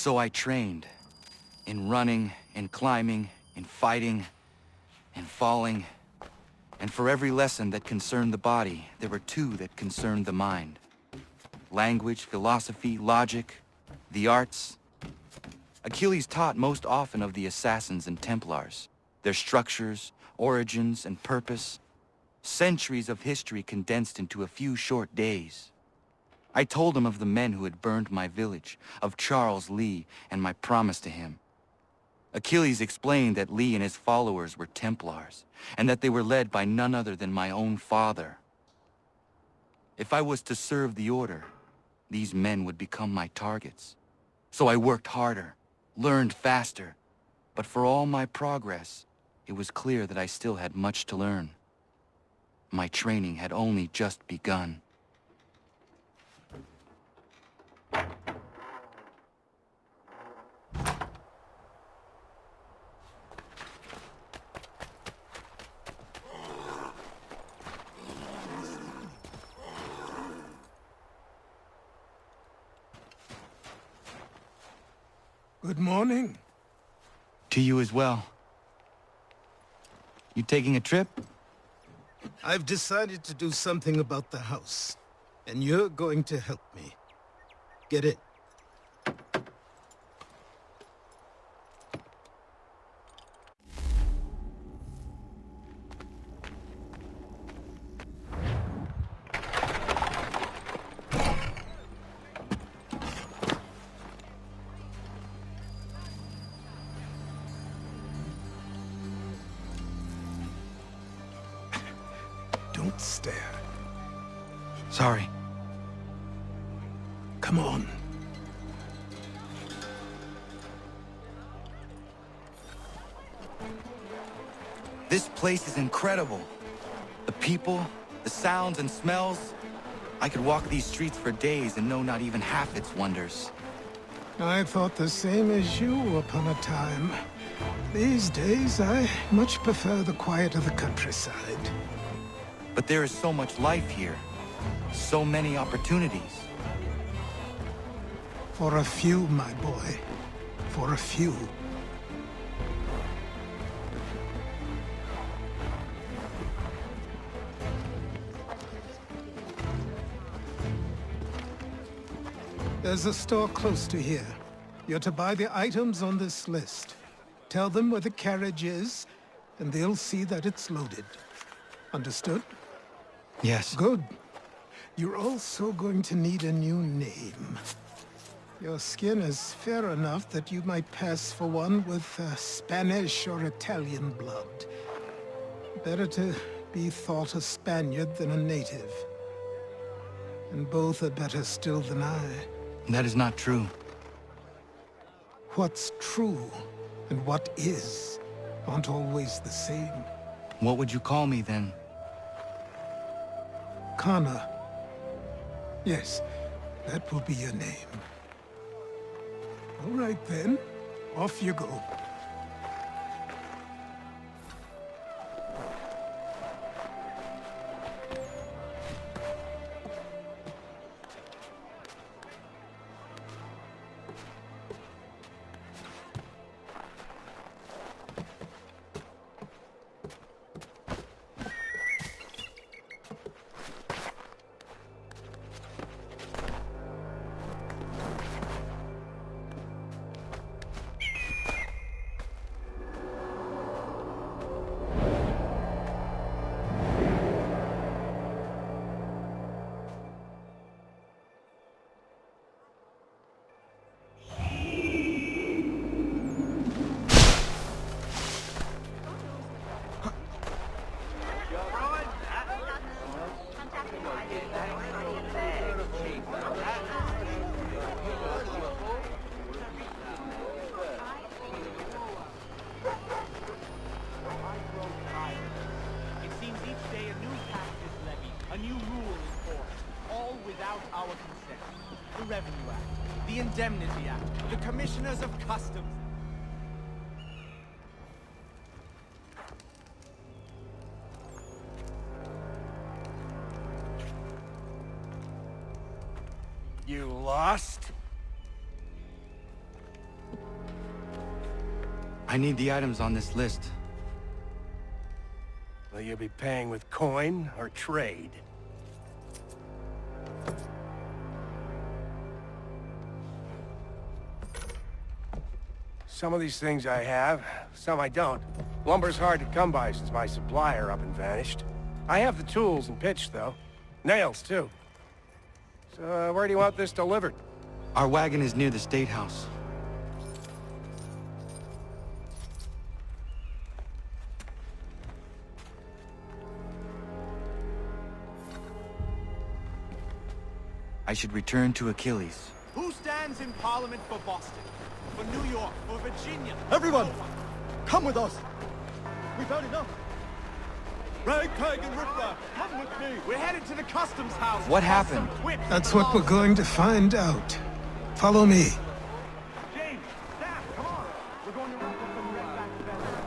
So I trained. In running, in climbing, in fighting, in falling. And for every lesson that concerned the body, there were two that concerned the mind. Language, philosophy, logic, the arts. Achilles taught most often of the assassins and Templars, their structures, origins, and purpose. Centuries of history condensed into a few short days. I told him of the men who had burned my village, of Charles Lee, and my promise to him. Achilles explained that Lee and his followers were Templars, and that they were led by none other than my own father. If I was to serve the order, these men would become my targets. So I worked harder, learned faster, but for all my progress, it was clear that I still had much to learn. My training had only just begun. Good morning. To you as well. You taking a trip? I've decided to do something about the house, and you're going to help me. Get it? Don't stare. Sorry. Come on. This place is incredible. The people, the sounds and smells. I could walk these streets for days and know not even half its wonders. I thought the same as you upon a time. These days, I much prefer the quiet of the countryside. But there is so much life here. So many opportunities. For a few, my boy. For a few. There's a store close to here. You're to buy the items on this list. Tell them where the carriage is, and they'll see that it's loaded. Understood? Yes. Good. You're also going to need a new name. Your skin is fair enough that you might pass for one with Spanish or Italian blood. Better to be thought a Spaniard than a native. And both are better still than I. That is not true. What's true and what is aren't always the same. What would you call me then? Kana. Yes, that will be your name. All right then, off you go. The Revenue Act, the Indemnity Act, the Commissioners of Customs. You lost? I need the items on this list. Will you be paying with coin or trade? Some of these things I have, some I don't. Lumber's hard to come by since my supplier up and vanished. I have the tools and pitch, though. Nails, too. So, where do you want this delivered? Our wagon is near the State House. I should return to Achilles. Who stands in Parliament for Boston? For New York? For Virginia? Everyone, come with us. We've had enough. Ragtag and Riplap, come with me. We're headed to the customs house. What happened? That's what we're going to find out. Follow me. James, Sam, come on. We're going to wrap up some red back better.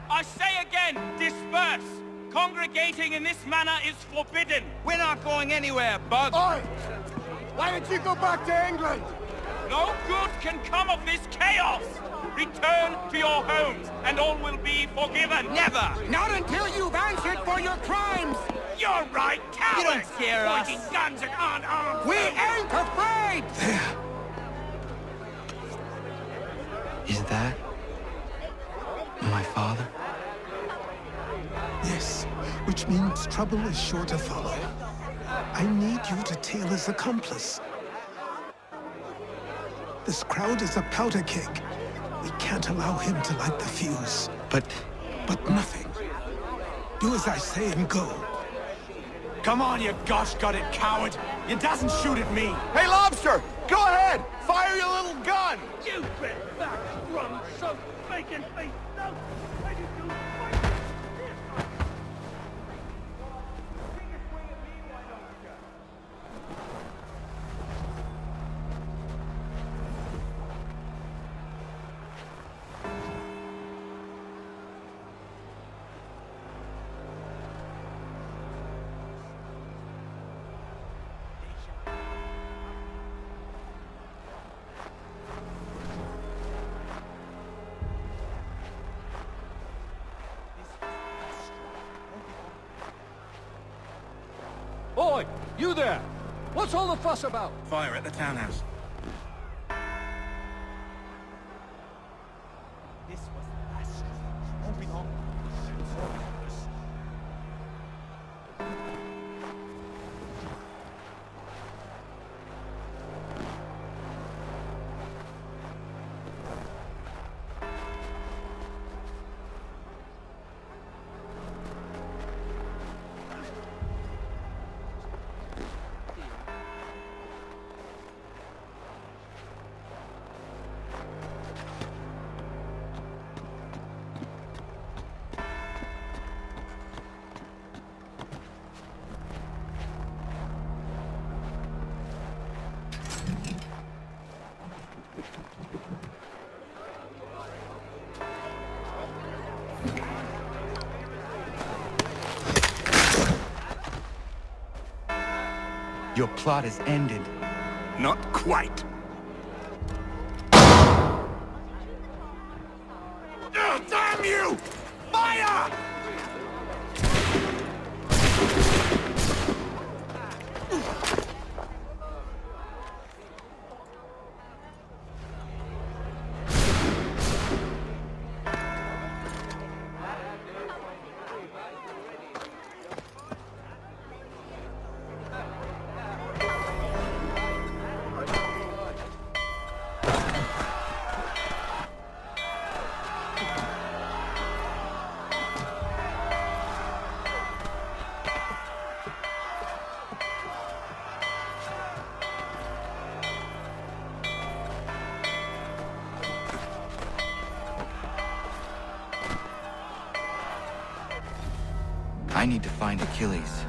I say again, disperse! Congregating in this manner is forbidden! We're not going anywhere, Bug! Oi! Why don't you go back to England? No good can come of this chaos! Return to your homes, and all will be forgiven! Never! Not until you've answered for your crimes! You're right, cowards! You don't scare us. Pointing guns at unarmed! We ain't afraid! There. Is that my father? Yes, which means trouble is sure to follow. I need you to tail his accomplice. This crowd is a powder keg. We can't allow him to light the fuse. But Nothing. Do as I say and go. Come on, you gosh-gutted coward. You doesn't shoot at me. Hey, Lobster, go ahead. Fire your little gun. You bet back, rum, so bacon face, no! Oi, you there. What's all the fuss about? Fire at the townhouse. This was the last straw. Won't be long. your plot is ended. Not quite. Damn you! Fire! I need to find Achilles.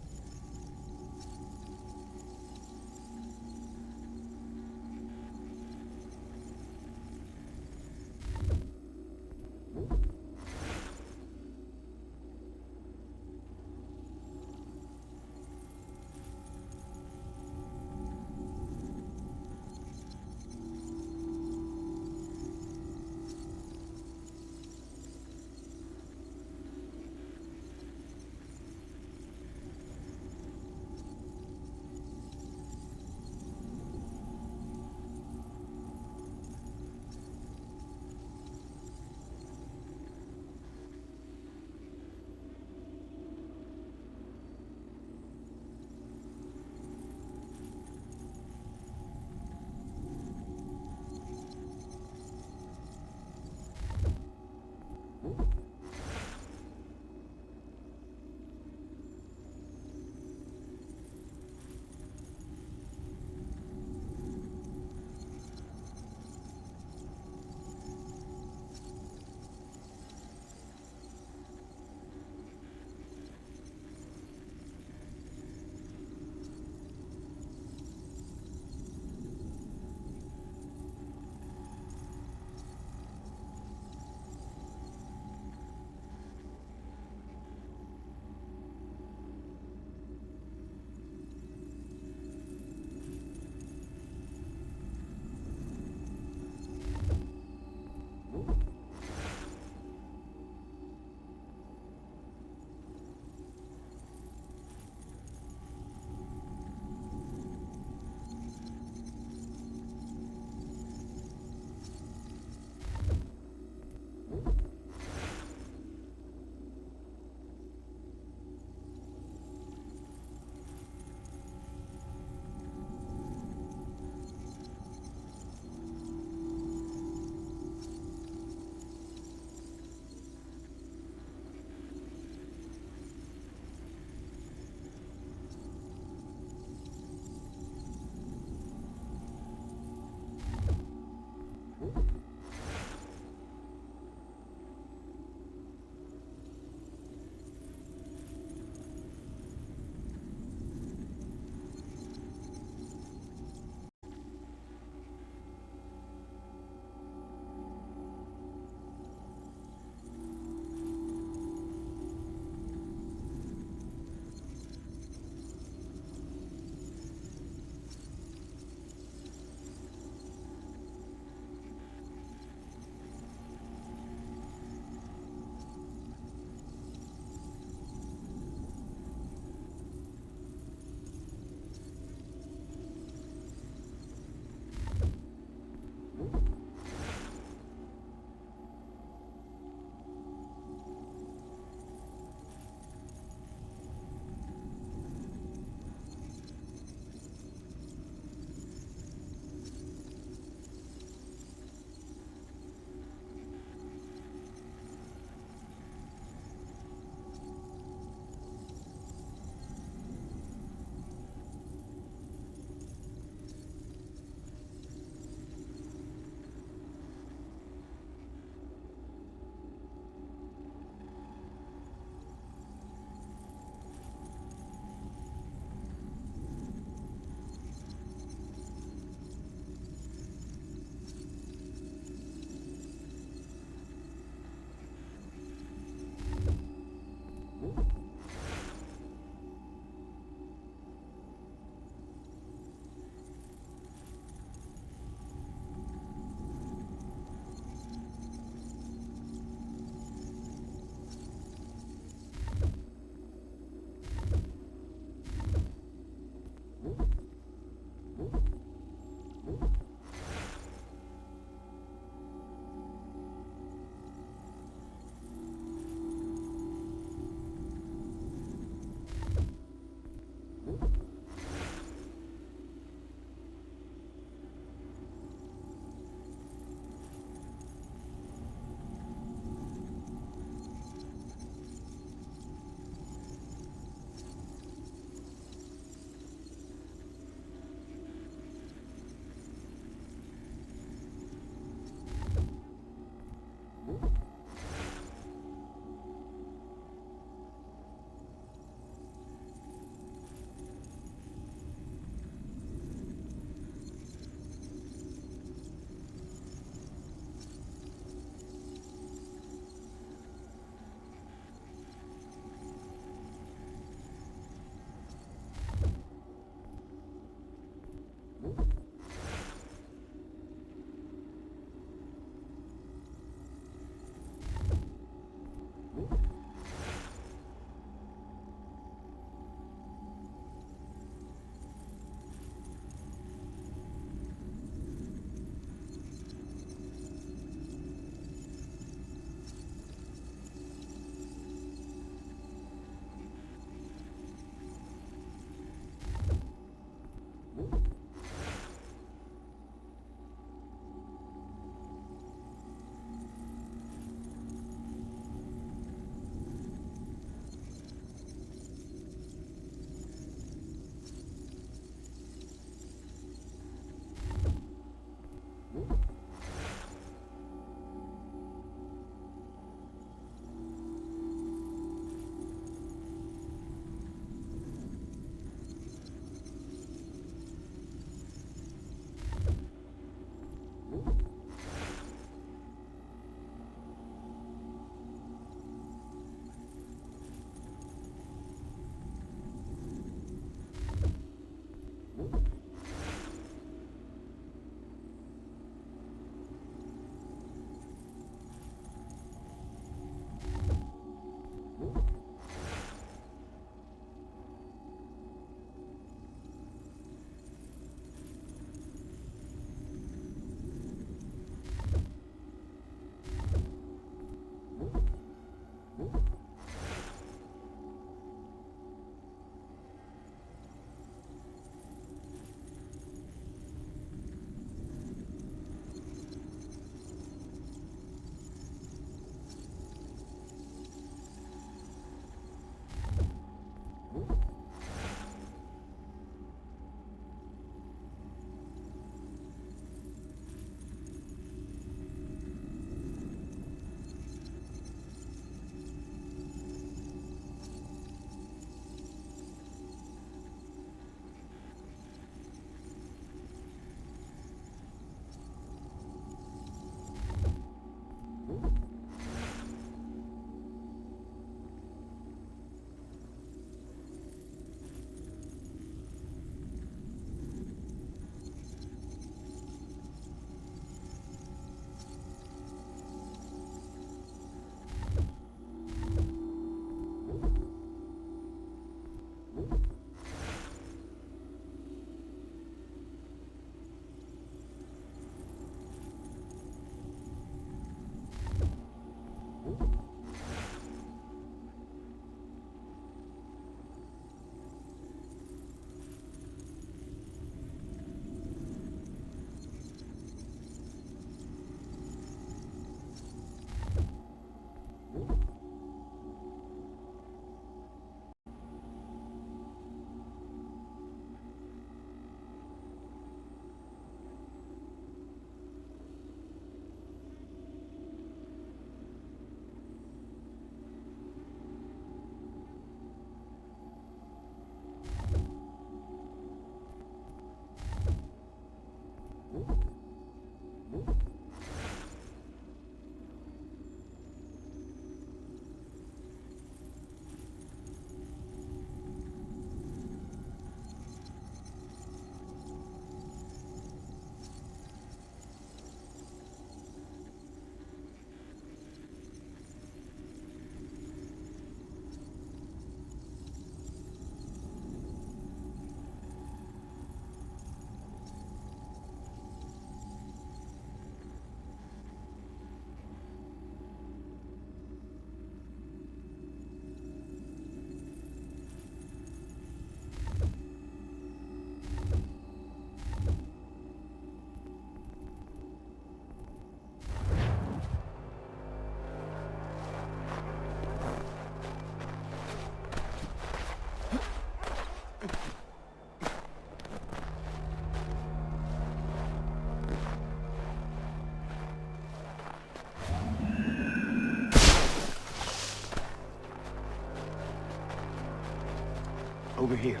Over here.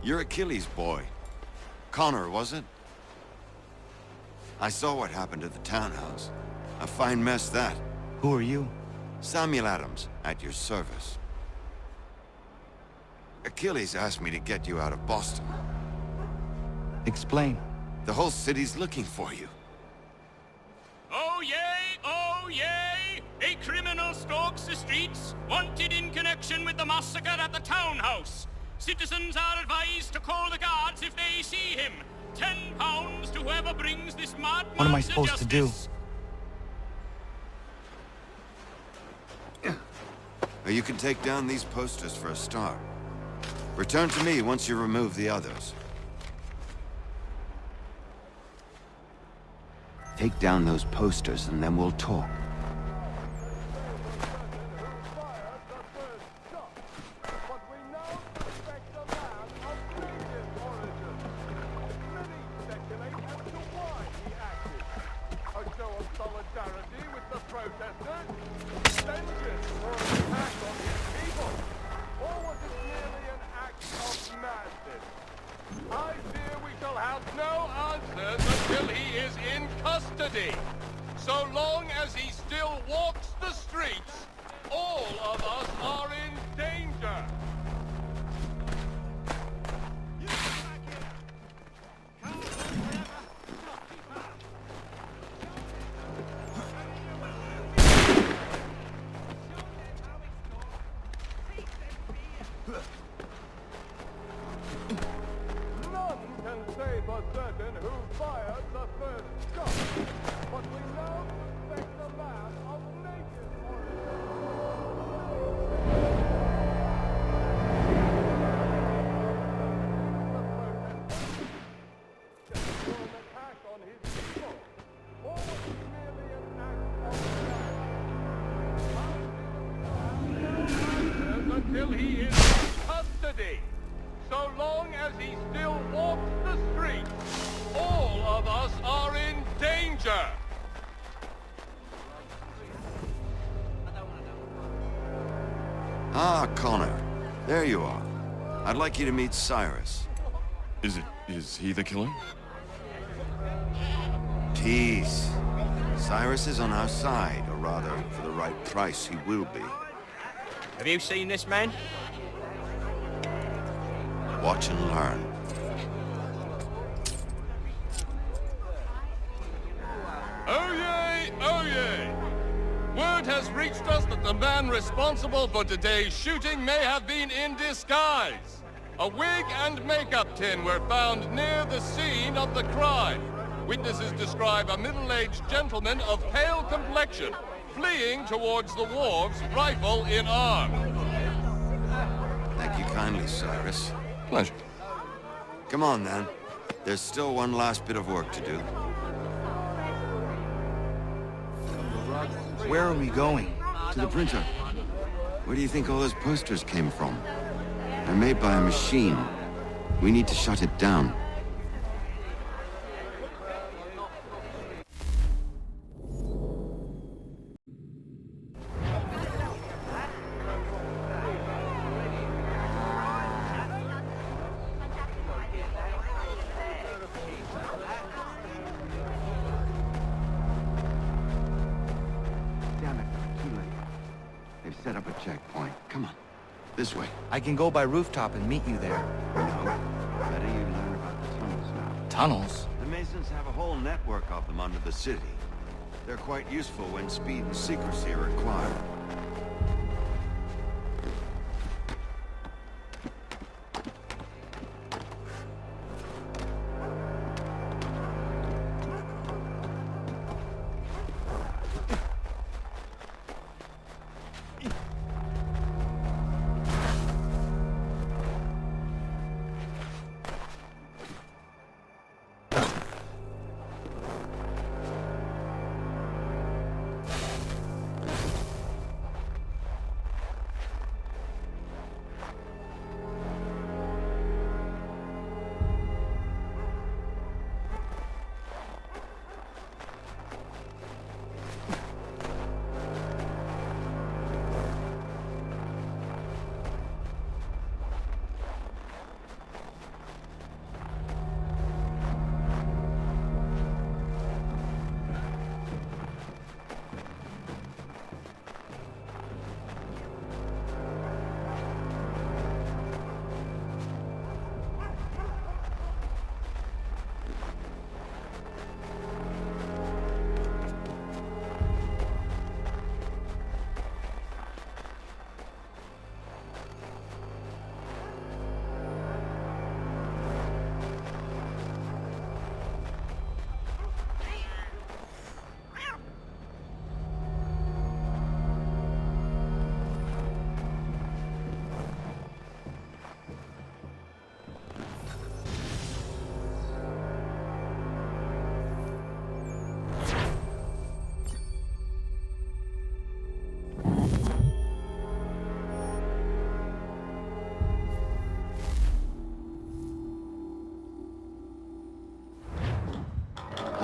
You're Achilles' boy. Connor, was it? I saw what happened at the townhouse. A fine mess, that. Who are you? Samuel Adams, at your service. Achilles asked me to get you out of Boston. Explain. The whole city's looking for you. Oh yay, oh yay! A criminal stalks the streets, wanted in connection with the massacre at the townhouse. Citizens are advised to call the guards if they see him. £10 to whoever brings this madman What am I to supposed to do? justice. You can take down these posters for a start. Return to me once you remove the others. Take down those posters and then we'll talk. I fear we shall have no answers until he is in custody. So long as he still walks the streets, all of us are in danger. None can say for certain who fired the first shot, but we now suspect a man of native origin. An attack on his people, or was it merely an act of malice? Until he is in custody. So long as he still walks the streets, all of us are in danger. Ah, Connor. There you are. I'd like you to meet Cyrus. Is he the killer? Peace. Cyrus is on our side, or rather, for the right price, he will be. Have you seen this man? Watch and learn. Oh yay, oh yay! Word has reached us that the man responsible for today's shooting may have been in disguise. A wig and makeup tin were found near the scene of the crime. Witnesses describe a middle-aged gentleman of pale complexion fleeing towards the wharves, rifle in arm. Thank you kindly, Cyrus. Pleasure. Come on, then. There's still one last bit of work to do. Where are we going? To the printer. Where do you think all those posters came from? They're made by a machine. We need to shut it down. Damn it, too late. They've set up a checkpoint. Come on, this way. I can go by rooftop and meet you there. No, better you learn about the tunnels now. Tunnels? The Masons have a whole network of them under the city. They're quite useful when speed and secrecy are required.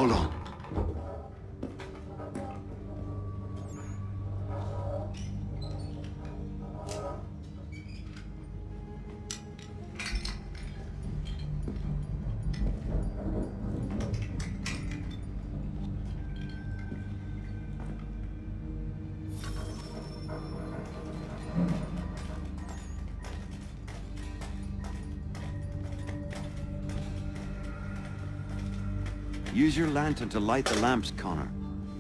Hold on. Use your lantern to light the lamps, Connor.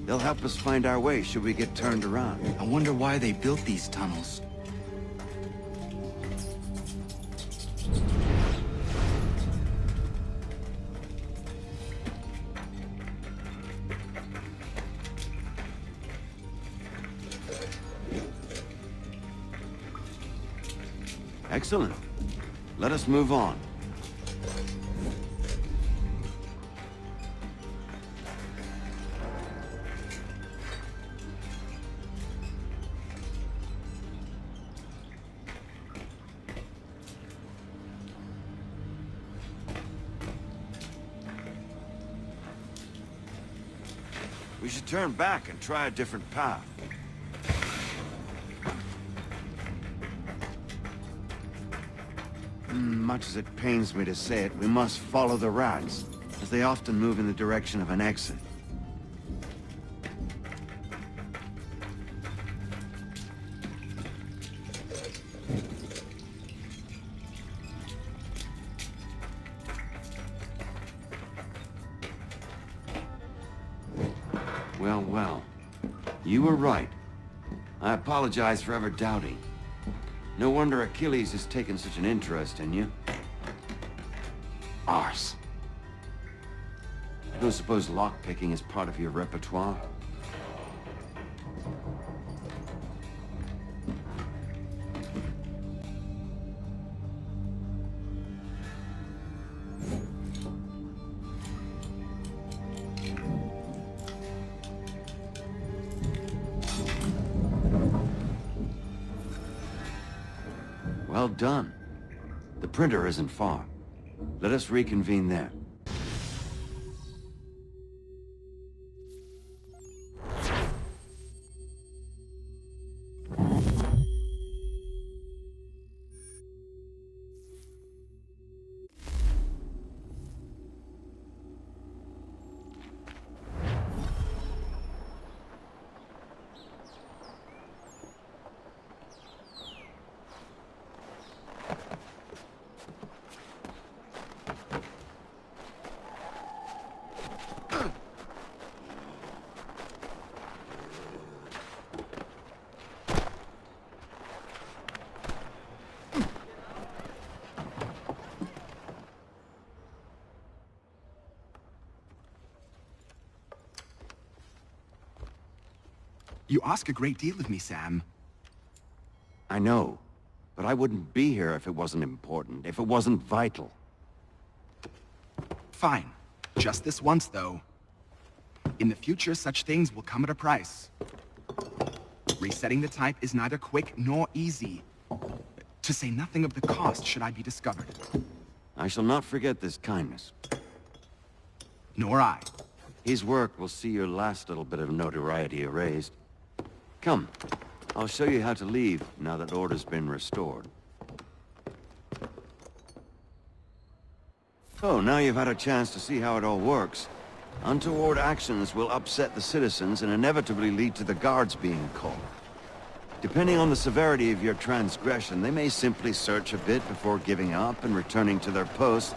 They'll help us find our way should we get turned around. I wonder why they built these tunnels. Excellent. Let us move on. We should turn back and try a different path. Much as it pains me to say it, we must follow the rats, as they often move in the direction of an exit. Well, well. You were right. I apologize for ever doubting. No wonder Achilles has taken such an interest in you. Arse. I don't suppose lockpicking is part of your repertoire? Well done. The printer isn't far. Let us reconvene there. You ask a great deal of me, Sam. I know, but I wouldn't be here if it wasn't important, if it wasn't vital. Fine. Just this once, though. In the future, such things will come at a price. Resetting the type is neither quick nor easy. To say nothing of the cost should I be discovered. I shall not forget this kindness. Nor I. His work will see your last little bit of notoriety erased. Come, I'll show you how to leave now that order's been restored. So, now you've had a chance to see how it all works. Untoward actions will upset the citizens and inevitably lead to the guards being called. Depending on the severity of your transgression, they may simply search a bit before giving up and returning to their post.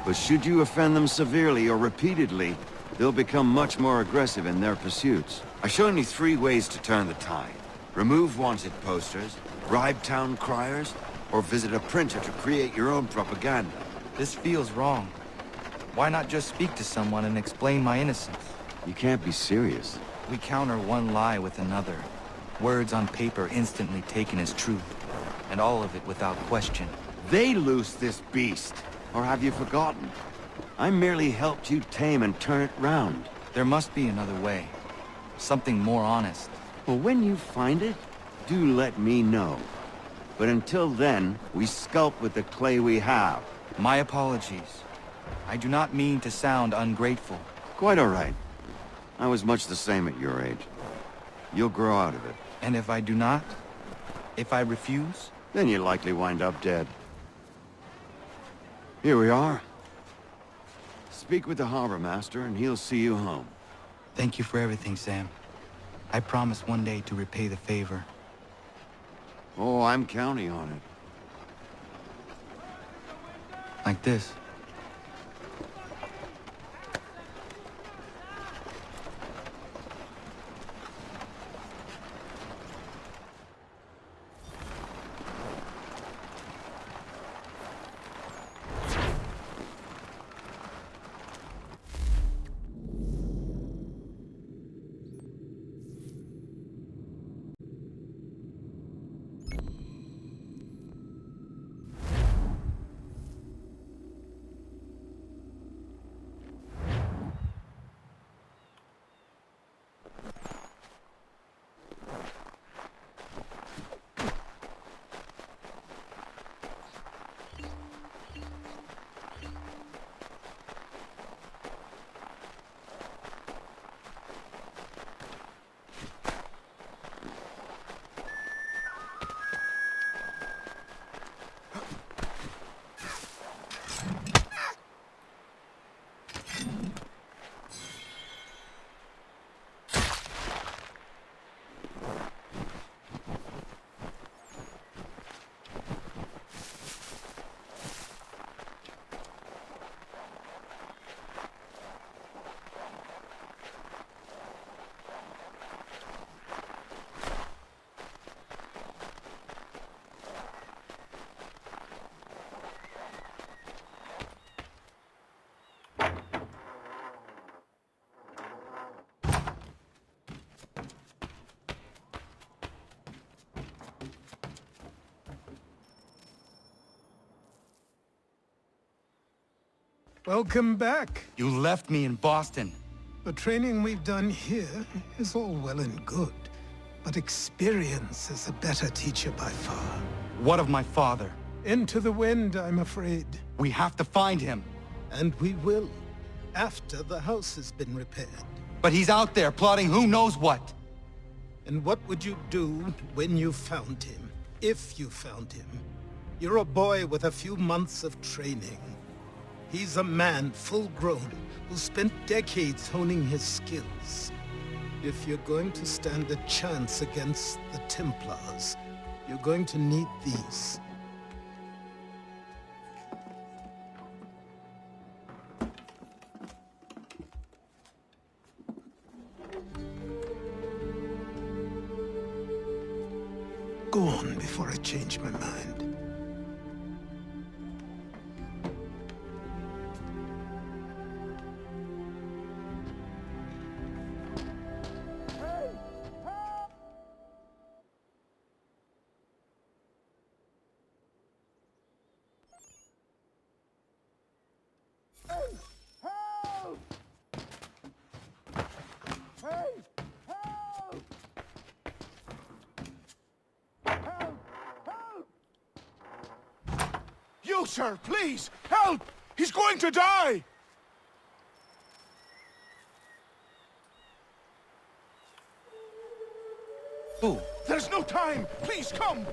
But should you offend them severely or repeatedly, they'll become much more aggressive in their pursuits. I've shown you 3 ways to turn the tide. Remove wanted posters, bribe town criers, or visit a printer to create your own propaganda. This feels wrong. Why not just speak to someone and explain my innocence? You can't be serious. We counter one lie with another. Words on paper instantly taken as truth, and all of it without question. They loose this beast, or have you forgotten? I merely helped you tame and turn it round. There must be another way. Something more honest. Well, when you find it, do let me know. But until then, we sculpt with the clay we have. My apologies. I do not mean to sound ungrateful. Quite all right. I was much the same at your age. You'll grow out of it. And if I do not? If I refuse? Then you'll likely wind up dead. Here we are. Speak with the harbor master and he'll see you home. Thank you for everything, Sam. I promise one day to repay the favor. Oh, I'm counting on it. Like this. Welcome back. You left me in Boston. The training we've done here is all well and good, but experience is a better teacher by far. What of my father? Into the wind, I'm afraid. We have to find him. And we will, after the house has been repaired. But he's out there plotting who knows what. And what would you do when you found him? If you found him? You're a boy with a few months of training. He's a man, full-grown, who spent decades honing his skills. If you're going to stand a chance against the Templars, you're going to need these. Go on before I change my mind. You, sir, please! Help! He's going to die! Who? There's no time! Please, come!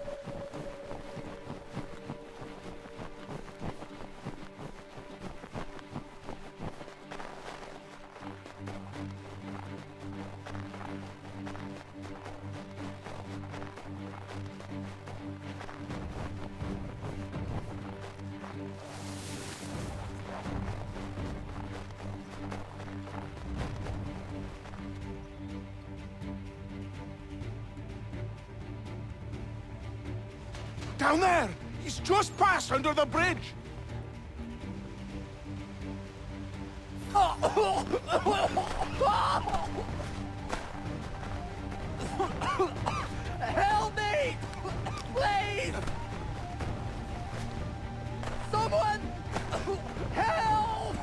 Down there! He's just passed under the bridge! Help me! Please! Someone! Help!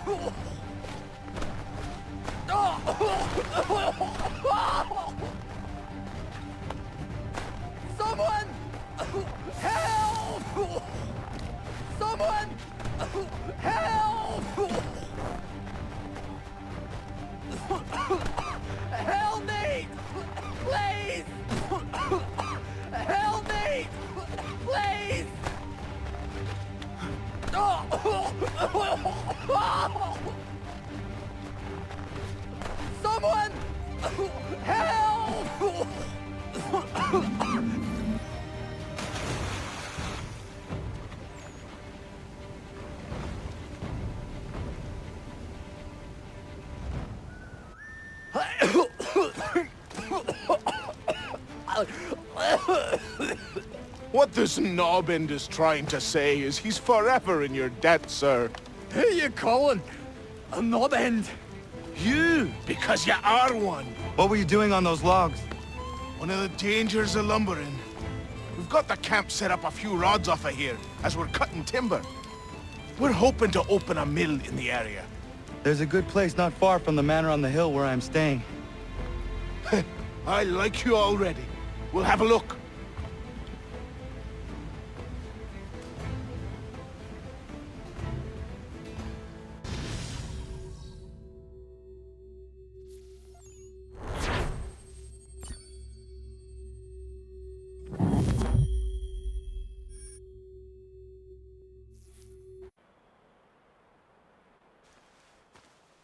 Someone! Help! Someone! Help! Someone! Help! What this knobbend is trying to say is he's forever in your debt, sir. Who you calling? A knob end? You, because you are one. What were you doing on those logs? One of the dangers of lumbering. We've got the camp set up a few rods off of here, as we're cutting timber. We're hoping to open a mill in the area. There's a good place not far from the manor on the hill where I'm staying. I like you already. We'll have a look.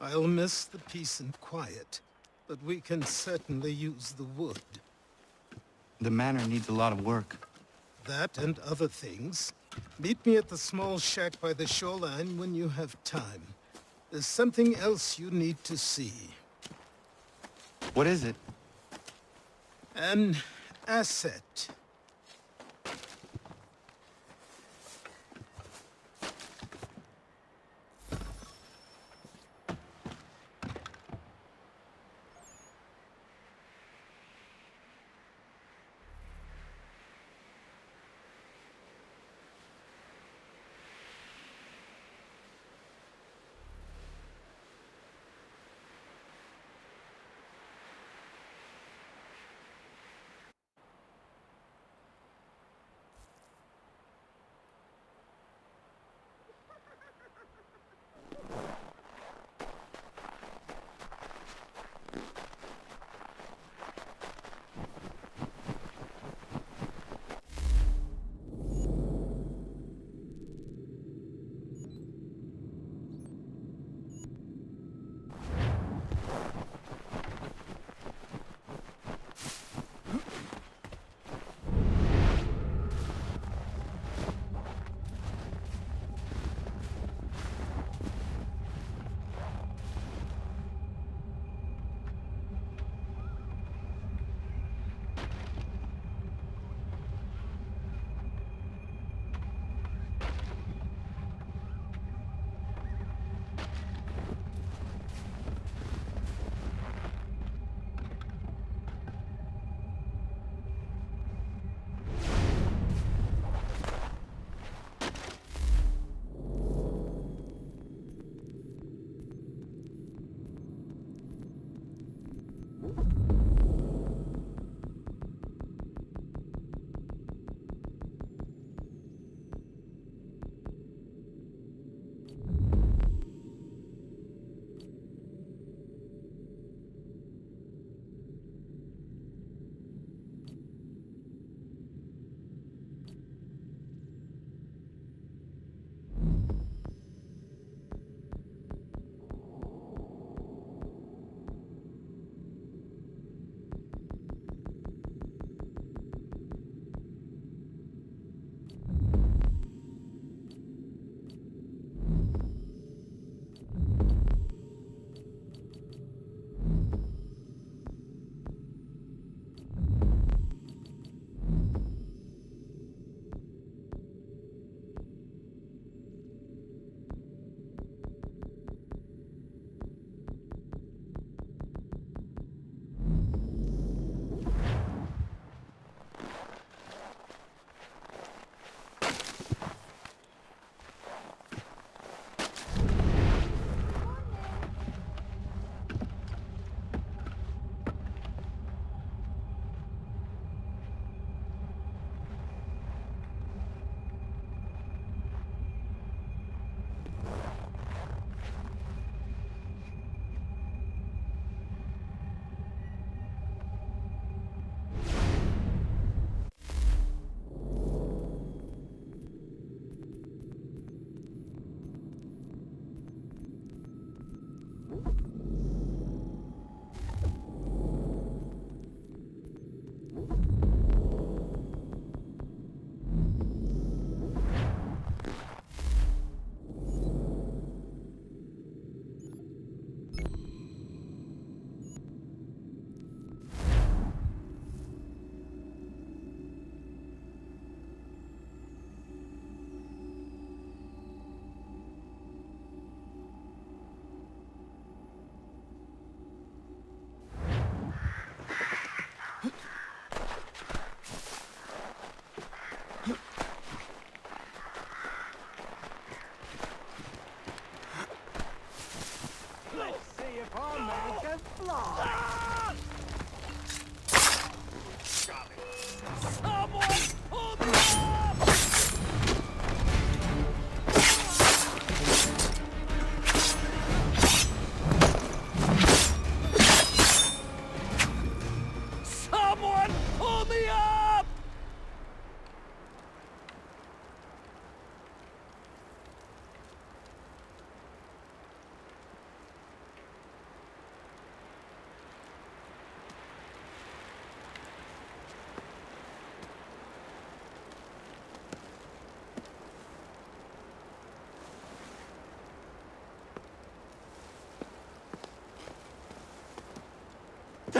I'll miss the peace and quiet, but we can certainly use the wood. The manor needs a lot of work. That and other things. Meet me at the small shack by the shoreline when you have time. There's something else you need to see. What is it? An asset.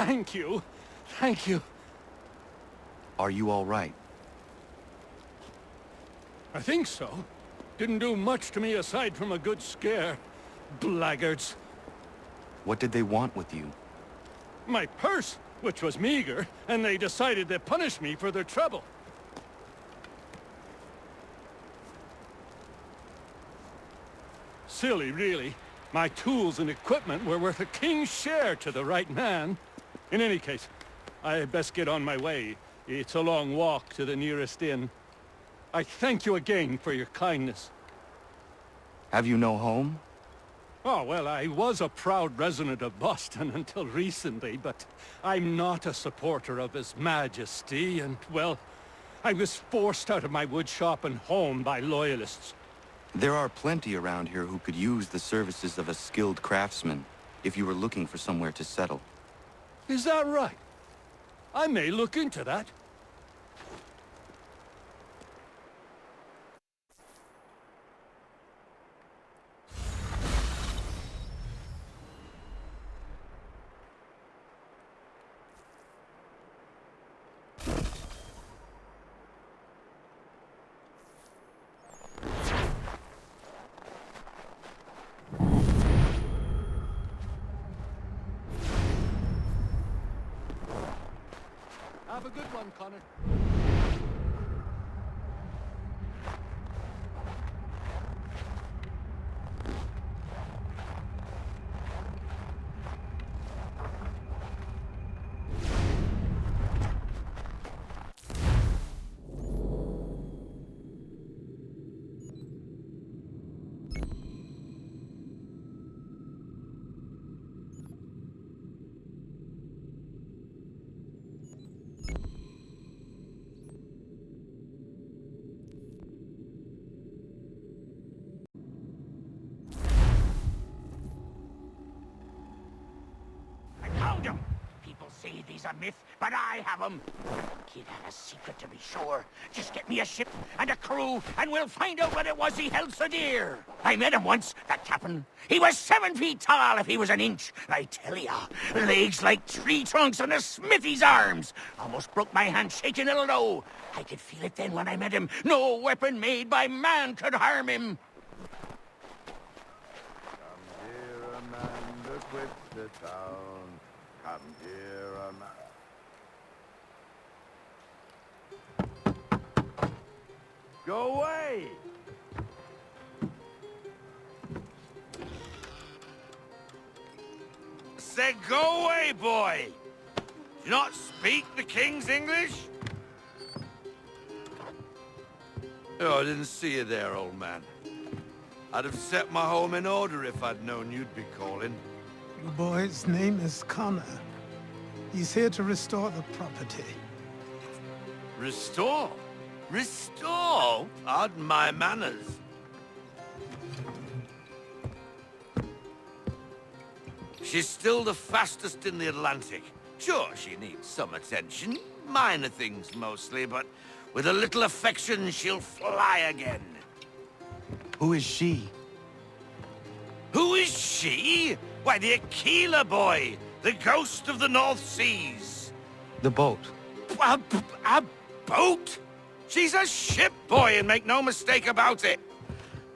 Thank you. Thank you. Are you all right? I think so. Didn't do much to me aside from a good scare. Blackguards. What did they want with you? My purse, which was meager, and they decided to punish me for their trouble. Silly, really. My tools and equipment were worth a king's share to the right man. In any case, I had best get on my way. It's a long walk to the nearest inn. I thank you again for your kindness. Have you no home? Oh, well, I was a proud resident of Boston until recently, but I'm not a supporter of His Majesty, and, well, I was forced out of my woodshop and home by loyalists. There are plenty around here who could use the services of a skilled craftsman, if you were looking for somewhere to settle. Is that right? I may look into that. Have a good one, Connor. Found him! People say he's a myth, but I have him. Kid had a secret, to be sure. Just get me a ship and a crew, and we'll find out what it was he held so dear. I met him once, that captain. He was 7 feet tall if he was an inch. I tell ya, legs like tree trunks and a smithy's arms. Almost broke my hand shaking it'll know. I could feel it then when I met him. No weapon made by man could harm him. Come here, Amanda, quit the town. Come here, Amanda. Go away! Said go away, boy! Do you not speak the King's English? Oh, I didn't see you there, old man. I'd have set my home in order if I'd known you'd be calling. The boy's name is Connor. He's here to restore the property. Restore? Restore? Pardon my manners. She's still the fastest in the Atlantic. Sure, she needs some attention. Minor things mostly, but with a little affection, she'll fly again. Who is she? Who is she? Why, the Aquila boy, the ghost of the North Seas. The boat. A boat? She's a ship boy, and make no mistake about it.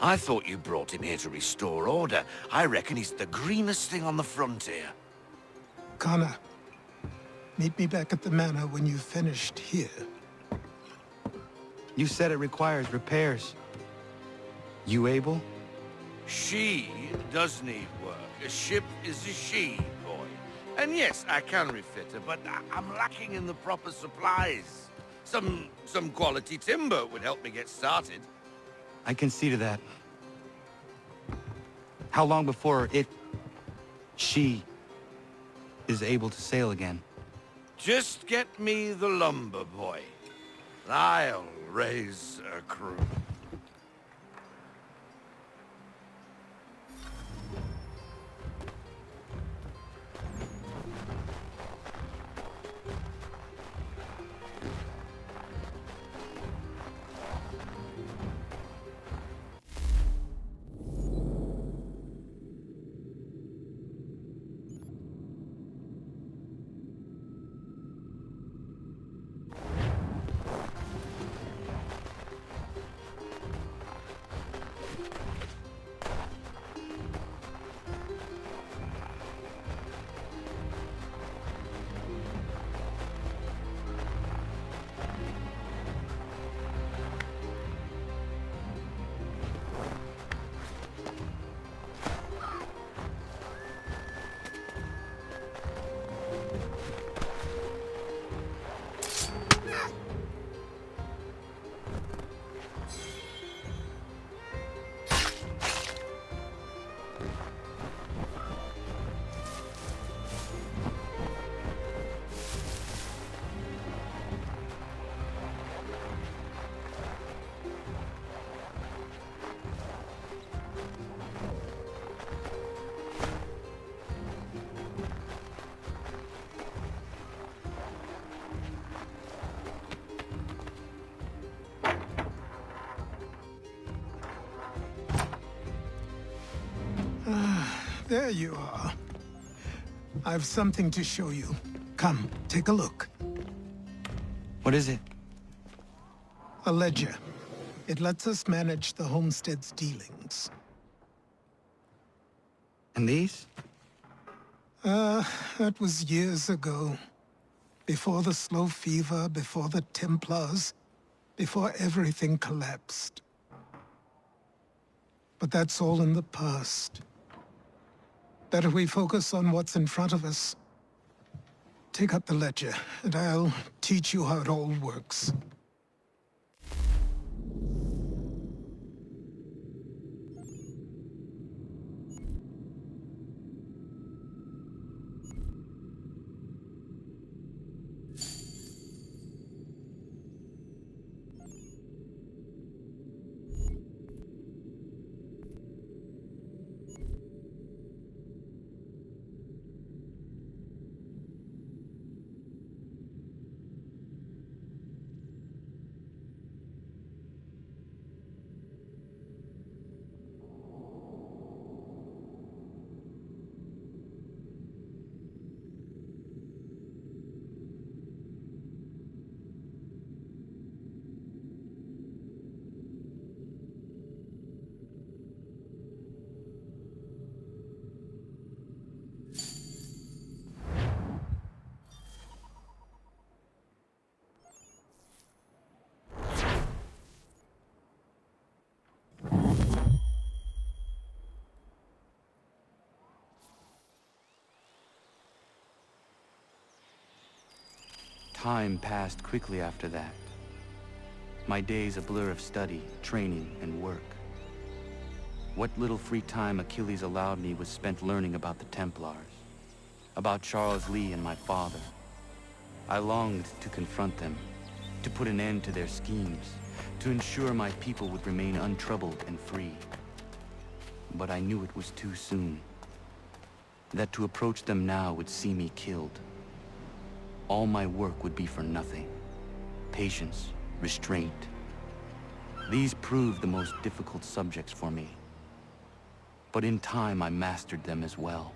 I thought you brought him here to restore order. I reckon he's the greenest thing on the frontier. Connor, meet me back at the manor when you've finished here. You said it requires repairs. You able? She does need work. A ship is a she, boy. And yes, I can refit her, but I'm lacking in the proper supplies. Some quality timber would help me get started. I can see to that. How long before she is able to sail again? Just get me the lumber, boy. I'll raise a crew. There you are. I've something to show you. Come, take a look. What is it? A ledger. It lets us manage the homestead's dealings. And these? That was years ago. Before the slow fever, before the Templars, before everything collapsed. But that's all in the past. Better we focus on what's in front of us. Take up the ledger, and I'll teach you how it all works. Time passed quickly after that. My days a blur of study, training, and work. What little free time Achilles allowed me was spent learning about the Templars, about Charles Lee and my father. I longed to confront them, to put an end to their schemes, to ensure my people would remain untroubled and free. But I knew it was too soon, that to approach them now would see me killed. All my work would be for nothing. Patience, restraint. These proved the most difficult subjects for me. But in time, I mastered them as well.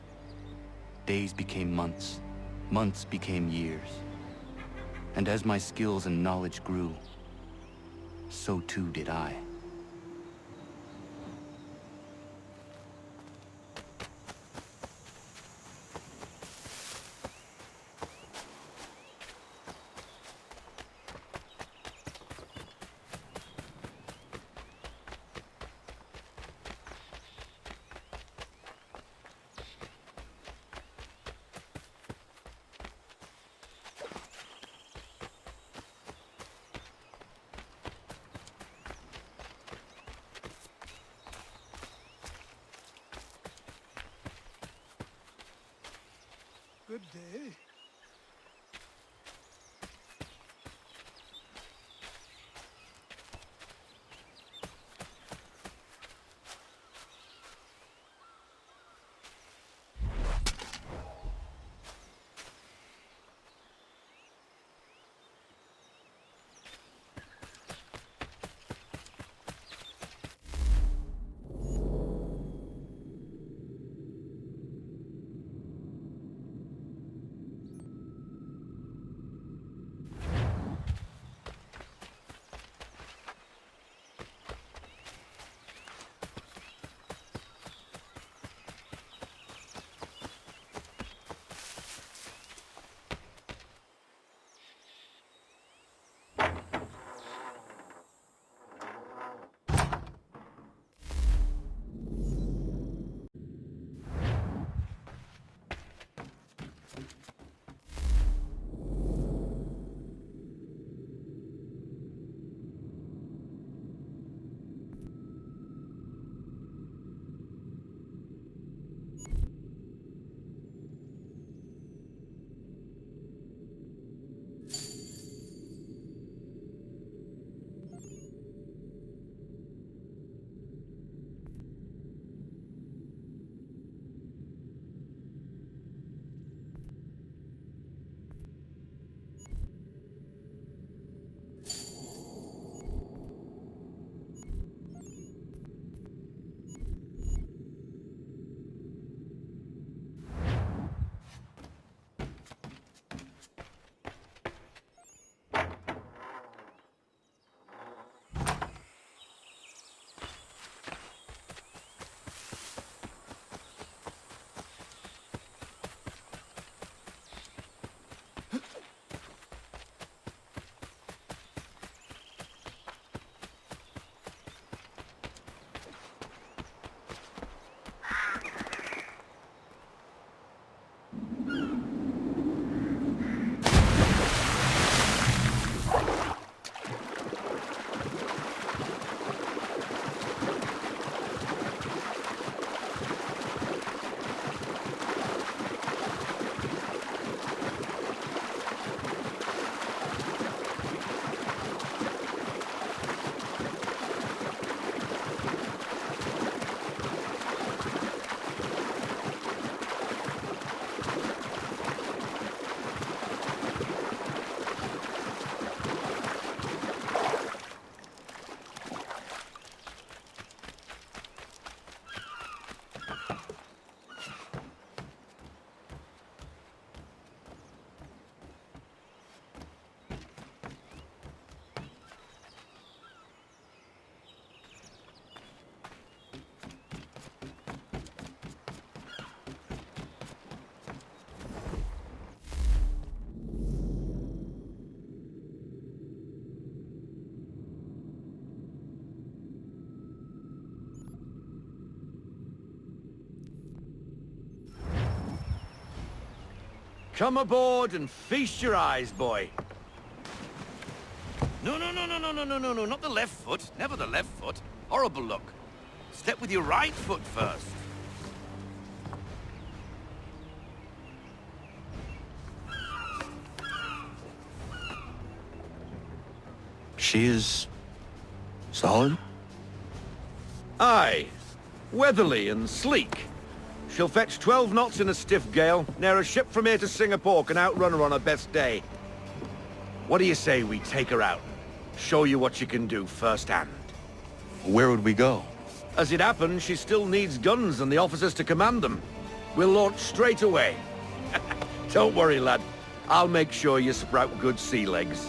Days became months, months became years. And as my skills and knowledge grew, so too did I. Good day. Come aboard and feast your eyes, boy. No, not the left foot. Never the left foot. Horrible look. Step with your right foot first. She is... solid? Aye. Weatherly and sleek. She'll fetch 12 knots in a stiff gale, ne'er a ship from here to Singapore can outrun her on her best day. What do you say we take her out? Show you what she can do firsthand. Where would we go? As it happens, she still needs guns and the officers to command them. We'll launch straight away. Don't worry, lad. I'll make sure you sprout good sea legs.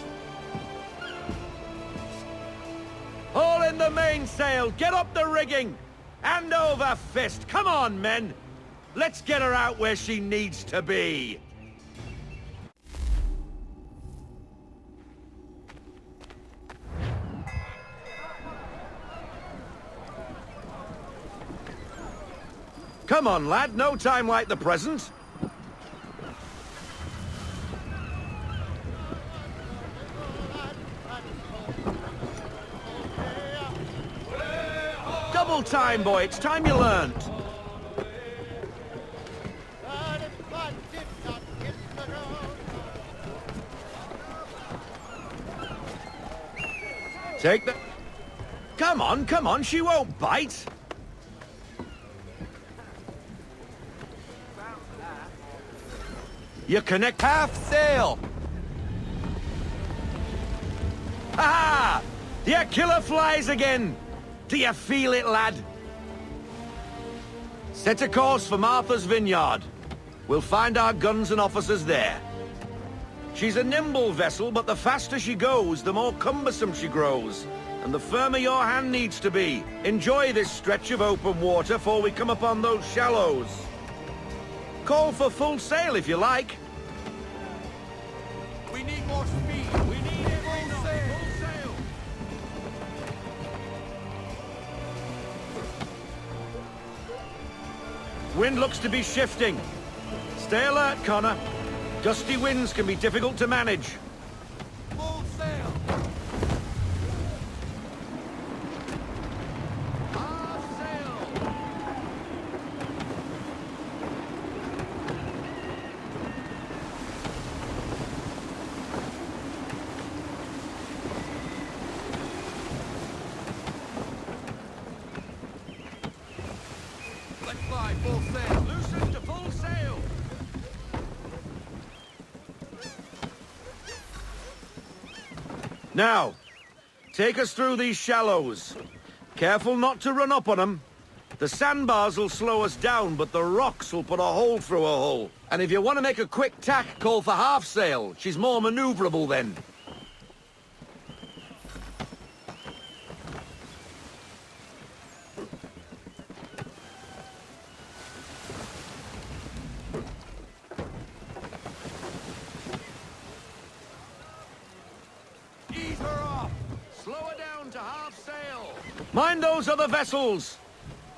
Haul in the mainsail! Get up the rigging! Hand over fist! Come on, men! Let's get her out where she needs to be! Come on, lad. No time like the present. Double time, boy. It's time you learned. Take the... Come on. She won't bite. You connect half sail. Ha! The killer flies again. Do you feel it, lad? Set a course for Martha's Vineyard. We'll find our guns and officers there. She's a nimble vessel, but the faster she goes, the more cumbersome she grows. And the firmer your hand needs to be. Enjoy this stretch of open water before we come upon those shallows. Call for full sail if you like. We need more speed. We need it full sail. Full sail. Wind looks to be shifting. Stay alert, Connor. Gusty winds can be difficult to manage. Full sail. Half sail. Let's fly full sail. Loosen to full sail. Now, take us through these shallows. Careful not to run up on them. The sandbars will slow us down, but the rocks will put a hole through a hull. And if you want to make a quick tack, call for half sail. She's more maneuverable then. Ease her off. Slow her down to half sail. Mind those other vessels.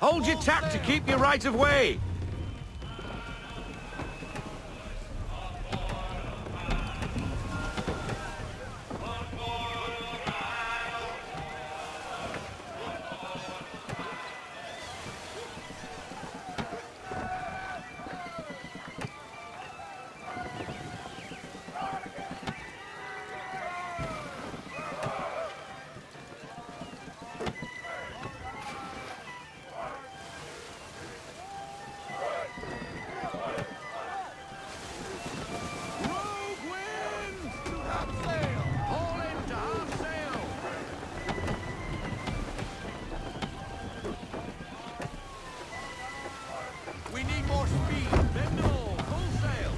Hold your tack to keep your right of way. We need more speed. Bend all, full sail.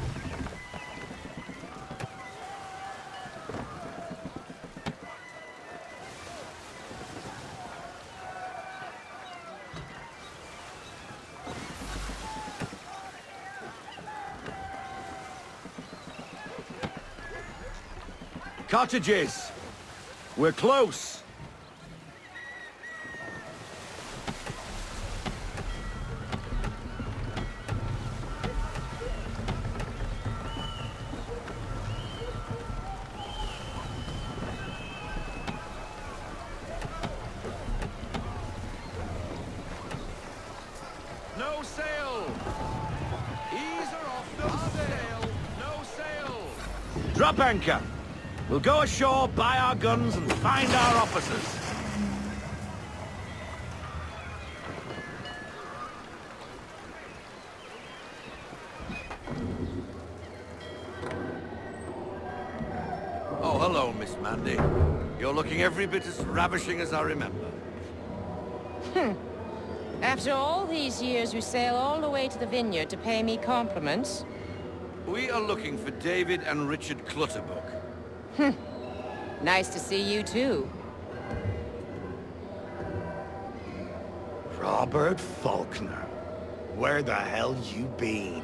Cottages. We're close. sail! Ease her off, no sail! No sail! Drop anchor. We'll go ashore, buy our guns, and find our officers. Oh, hello, Miss Mandy. You're looking every bit as ravishing as I remember. After all these years, you sail all the way to the vineyard to pay me compliments? We are looking for David and Richard Clutterbuck. Nice to see you, too. Robert Faulkner. Where the hell you been?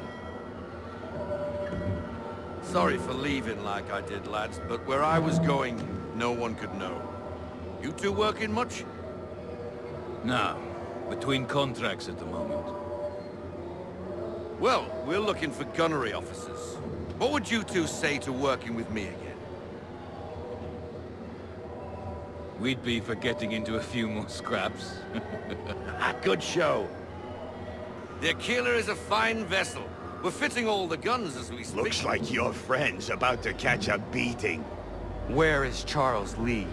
Sorry for leaving like I did, lads, but where I was going, no one could know. You two working much? No. Between contracts at the moment. Well, we're looking for gunnery officers. What would you two say to working with me again? We'd be for getting into a few more scraps. Good show. The Aquila is a fine vessel. We're fitting all the guns as we speak. Looks like your friend's about to catch a beating. Where is Charles Lee?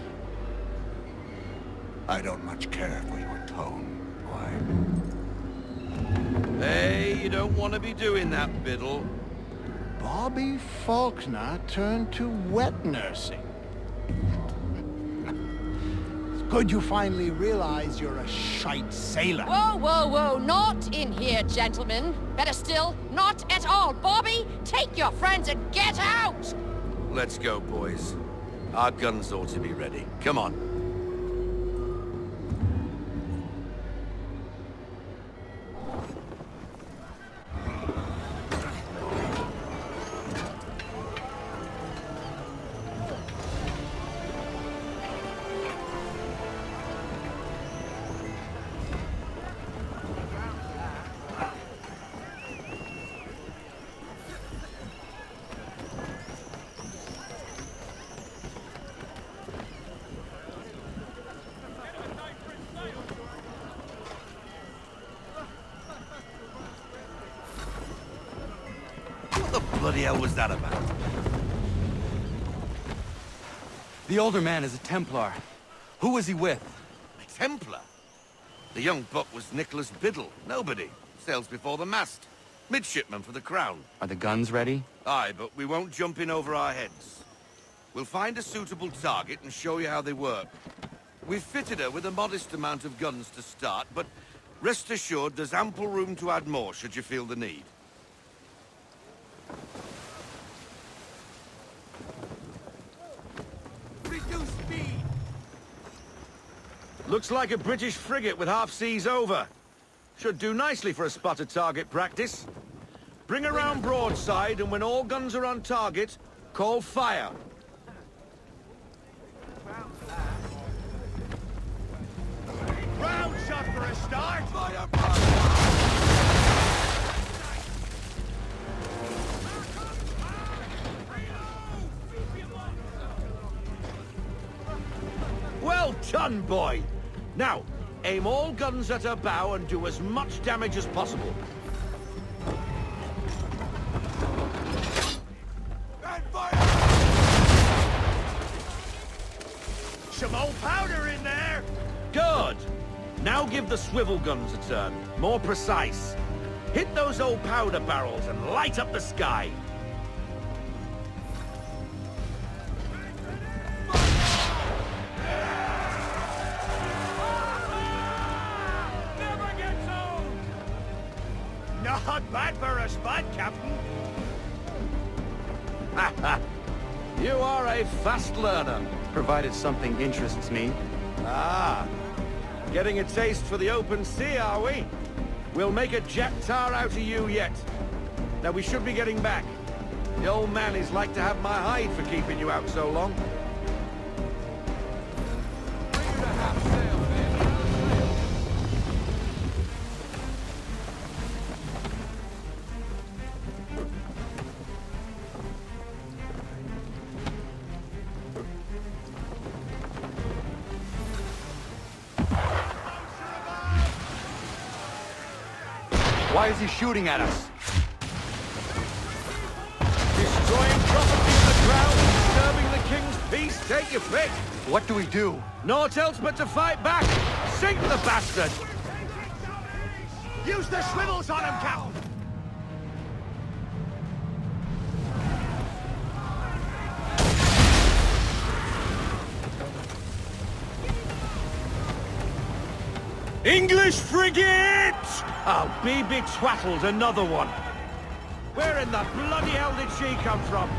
I don't much care for your tone, boy. Hey, you don't want to be doing that, Biddle. Bobby Faulkner turned to wet nursing. It's good you finally realize you're a shite sailor. Whoa, whoa, whoa, not in here, gentlemen. Better still, not at all. Bobby, take your friends and get out! Let's go, boys. Our guns ought to be ready. Come on. What the bloody hell was that about? The older man is a Templar. Who was he with? A Templar? The young buck was Nicholas Biddle. Nobody. Sails before the mast. Midshipman for the Crown. Are the guns ready? Aye, but we won't jump in over our heads. We'll find a suitable target and show you how they work. We've fitted her with a modest amount of guns to start, but rest assured there's ample room to add more should you feel the need. Reduce speed! Looks like a British frigate with half seas over. Should do nicely for a spotted target practice. Bring around broadside, and when all guns are on target, call fire. Round shot for a start! Well done, boy! Now, aim all guns at her bow and do as much damage as possible. And fire! Some old powder in there! Good! Now give the swivel guns a turn. More precise. Hit those old powder barrels and light up the sky. Not bad for a spot, Captain. You are a fast learner. Provided something interests me. Ah, getting a taste for the open sea, are we? We'll make a jack tar out of you yet. Now we should be getting back. The old man is like to have my hide for keeping you out so long. Why is he shooting at us? Destroying property on the ground, disturbing the king's peace, take your pick. What do we do? Naught else but to fight back. Sink the bastard! Use the swivels on him, Cap! English frigate! Oh, be twaddled, another one. Where in the bloody hell did she come from?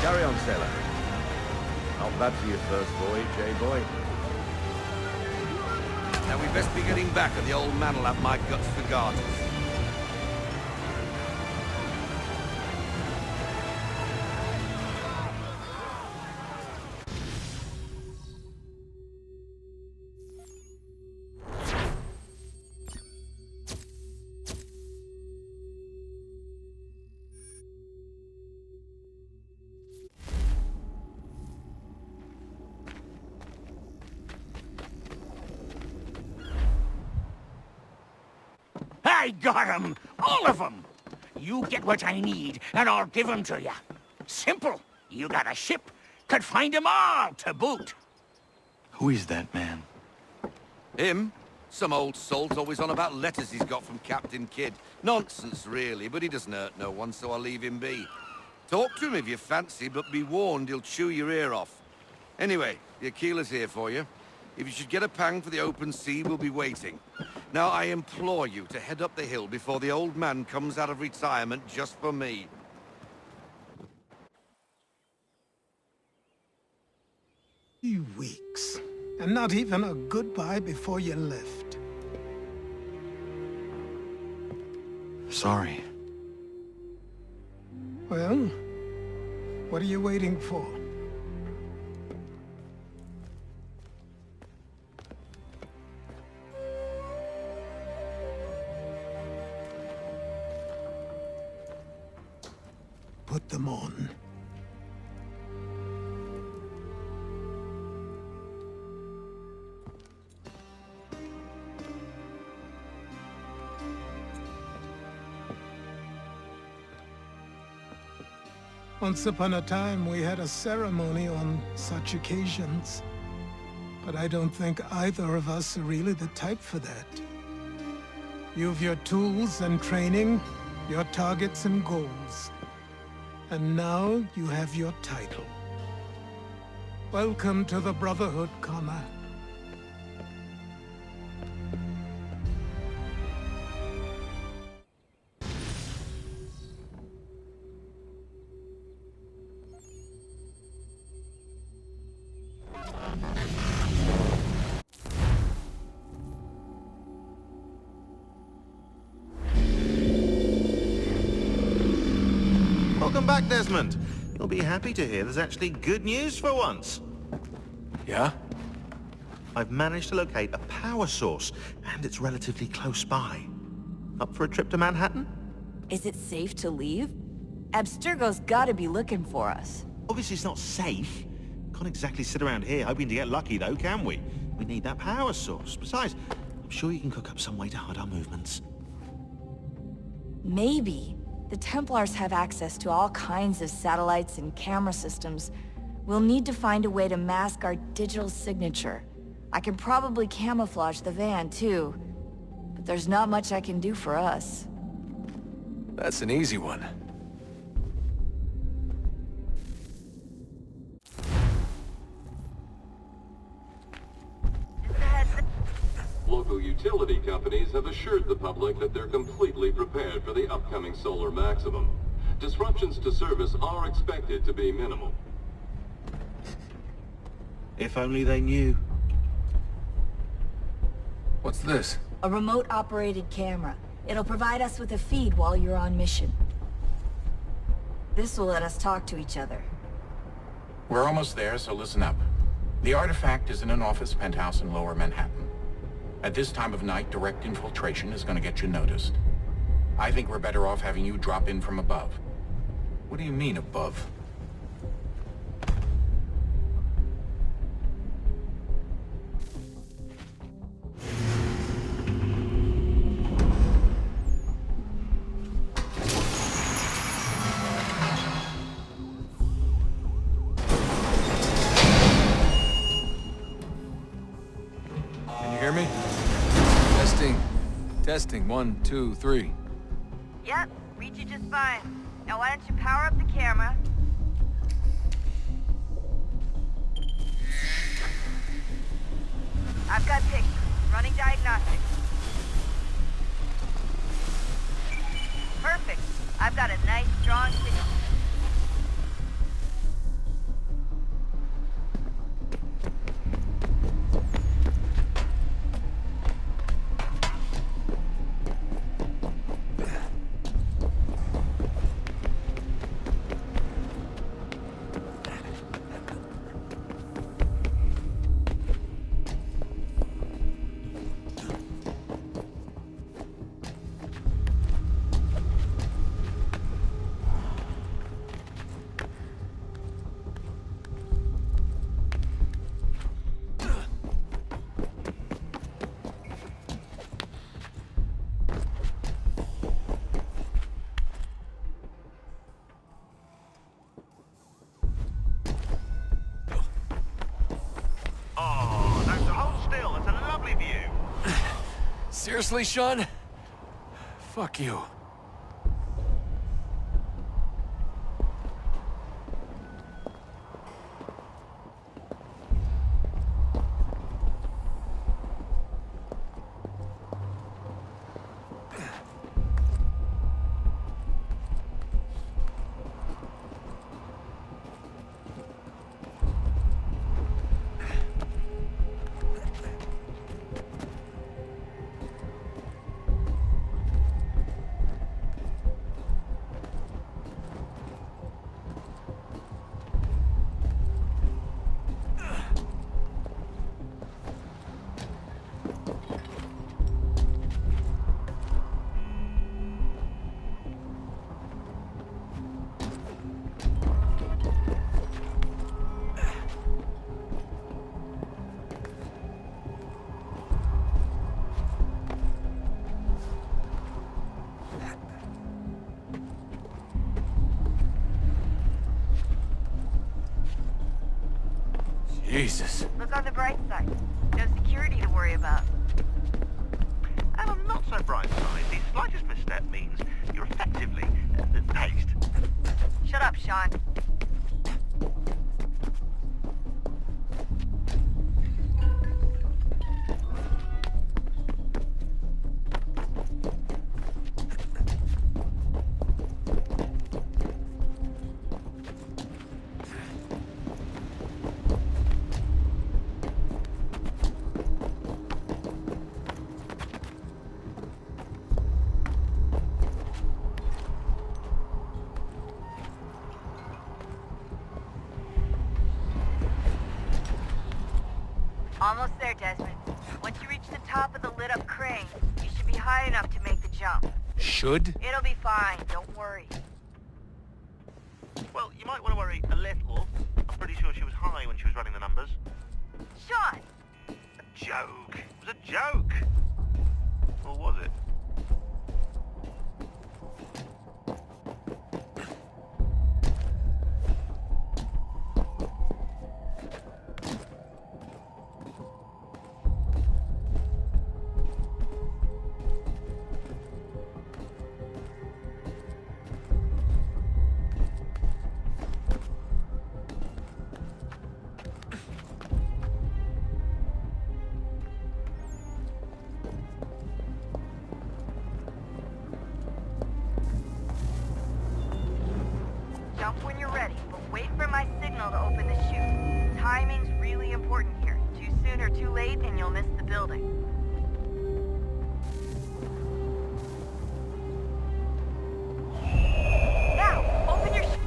Carry on, sailor. Not bad for your first voyage, eh, boy? Now we best be getting back, or the old man will have my guts for garters. I got 'em! All of 'em! You get what I need, and I'll give 'em to you. Simple. You got a ship, could find 'em all to boot. Who is that man? Him? Some old salt always on about letters he's got from Captain Kidd. Nonsense, really, but he doesn't hurt no one, so I'll leave him be. Talk to him if you fancy, but be warned he'll chew your ear off. Anyway, the Aquila's here for you. If you should get a pang for the open sea, we'll be waiting. Now, I implore you to head up the hill before the old man comes out of retirement just for me. 3 weeks, and not even a goodbye before you left. Sorry. Well, what are you waiting for? Put them on. Once upon a time, we had a ceremony on such occasions. But I don't think either of us are really the type for that. You've your tools and training, your targets and goals. And now you have your title. Welcome to the Brotherhood, Connor. Welcome back, Desmond. You'll be happy to hear there's actually good news for once. Yeah? I've managed to locate a power source, and it's relatively close by. Up for a trip to Manhattan? Is it safe to leave? Abstergo's gotta be looking for us. Obviously it's not safe. Can't exactly sit around here hoping to get lucky though, can we? We need that power source. Besides, I'm sure you can cook up some way to hide our movements. Maybe. The Templars have access to all kinds of satellites and camera systems. We'll need to find a way to mask our digital signature. I can probably camouflage the van, too. But there's not much I can do for us. That's an easy one. Local utility companies have assured the public that they're completely prepared for the upcoming solar maximum. Disruptions to service are expected to be minimal. If only they knew. What's this? A remote-operated camera. It'll provide us with a feed while you're on mission. This will let us talk to each other. We're almost there, so listen up. The artifact is in an office penthouse in Lower Manhattan. At this time of night, direct infiltration is going to get you noticed. I think we're better off having you drop in from above. What do you mean, above? Can you hear me? Testing. 1, 2, 3. Yep, reach you just fine. Now why don't you power up the camera? I've got pictures. Running diagnostics. Perfect. I've got a nice, strong signal. Seriously, Sean? Fuck you. Jesus. Look on the bright side. No security to worry about. And on the not so bright side, the slightest misstep means you're effectively paced. Shut up, Sean. Sean. Almost there, Desmond. Once you reach the top of the lit-up crane, you should be high enough to make the jump. Should? It'll be fine, don't worry. Well, you might want to worry a little. I'm pretty sure she was high when she was running the numbers. Sean! A joke. It was a joke. Or was it? Jump when you're ready, but wait for my signal to open the chute. Timing's really important here. Too soon or too late, and you'll miss the building. Now, open your chute.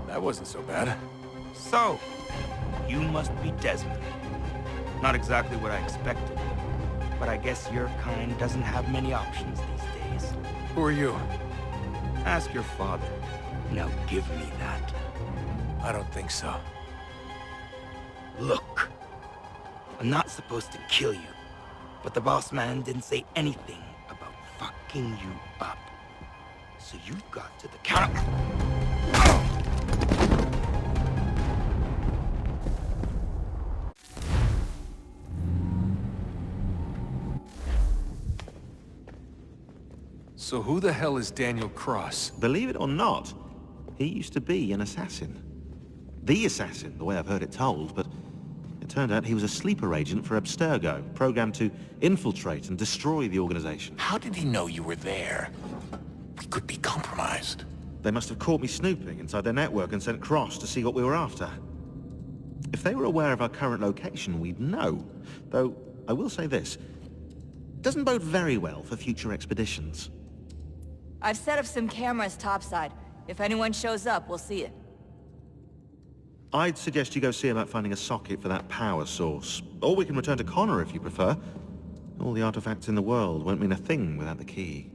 That wasn't so bad. So, you must be Desmond. Not exactly what I expected, but I guess your kind doesn't have many options these days. Who are you? Ask your father. Now give me that. I don't think so. Look, I'm not supposed to kill you, but the boss man didn't say anything about fucking you up. So you've got to the count of... So who the hell is Daniel Cross? Believe it or not, he used to be an assassin. The assassin, the way I've heard it told, but it turned out he was a sleeper agent for Abstergo, programmed to infiltrate and destroy the organization. How did he know you were there? We could be compromised. They must have caught me snooping inside their network and sent Cross to see what we were after. If they were aware of our current location, we'd know. Though, I will say this. Doesn't bode very well for future expeditions. I've set up some cameras topside. If anyone shows up, we'll see it. I'd suggest you go see about finding a socket for that power source. Or we can return to Connor if you prefer. All the artifacts in the world won't mean a thing without the key.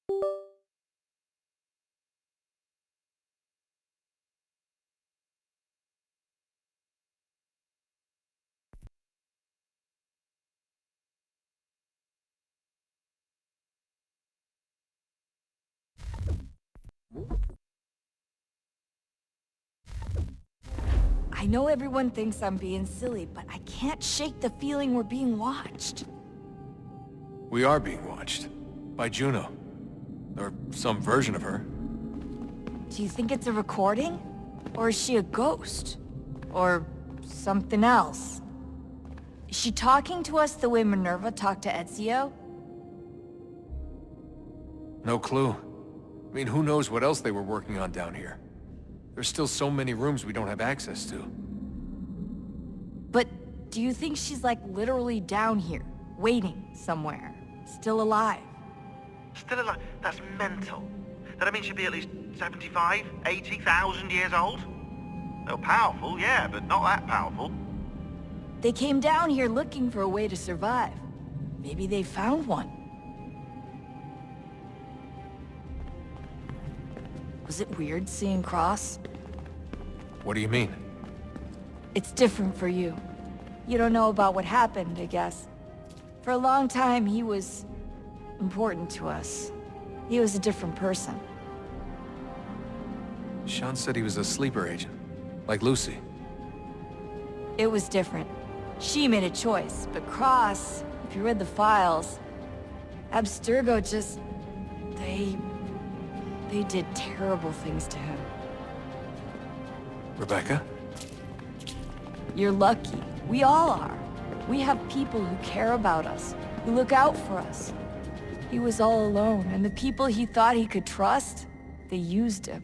I know everyone thinks I'm being silly, but I can't shake the feeling we're being watched. We are being watched. By Juno. Or some version of her. Do you think it's a recording? Or is she a ghost? Or something else? Is she talking to us the way Minerva talked to Ezio? No clue. I mean, who knows what else they were working on down here? There's still so many rooms we don't have access to. But do you think she's like literally down here, waiting somewhere, still alive? Still alive? That's mental. That means she'd be at least 75, 80,000 years old? Oh, powerful, yeah, but not that powerful. They came down here looking for a way to survive. Maybe they found one. Was it weird seeing Cross? What do you mean? It's different for you. You don't know about what happened, I guess. For a long time, he was important to us. He was a different person. Sean said he was a sleeper agent. Like Lucy. It was different. She made a choice, but Cross, if you read the files, Abstergo just... They did terrible things to him. Rebecca? You're lucky. We all are. We have people who care about us, who look out for us. He was all alone, and the people he thought he could trust, they used him.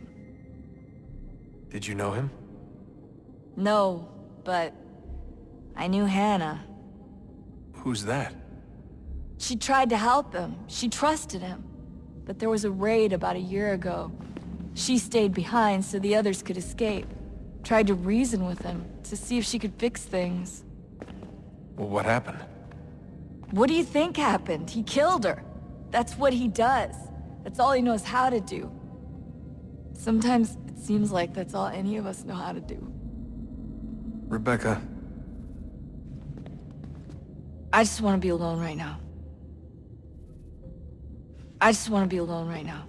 Did you know him? No, but I knew Hannah. Who's that? She tried to help him. She trusted him. But there was a raid about a year ago. She stayed behind so the others could escape. Tried to reason with him, to see if she could fix things. Well, what happened? What do you think happened? He killed her. That's what he does. That's all he knows how to do. Sometimes it seems like that's all any of us know how to do. Rebecca. I just want to be alone right now. I just want to be alone right now.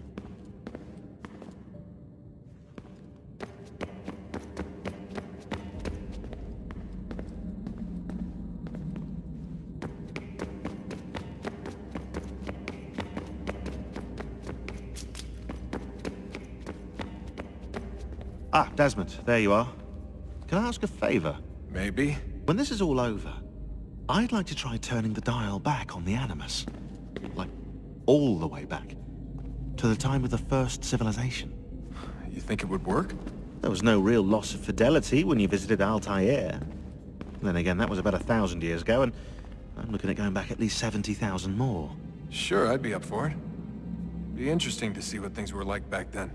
Ah, Desmond, there you are. Can I ask a favor? Maybe. When this is all over, I'd like to try turning the dial back on the Animus. Like, all the way back. To the time of the first civilization. You think it would work? There was no real loss of fidelity when you visited Altair. Then again, that was about 1,000 years ago, and I'm looking at going back at least 70,000 more. Sure, I'd be up for it. Be interesting to see what things were like back then.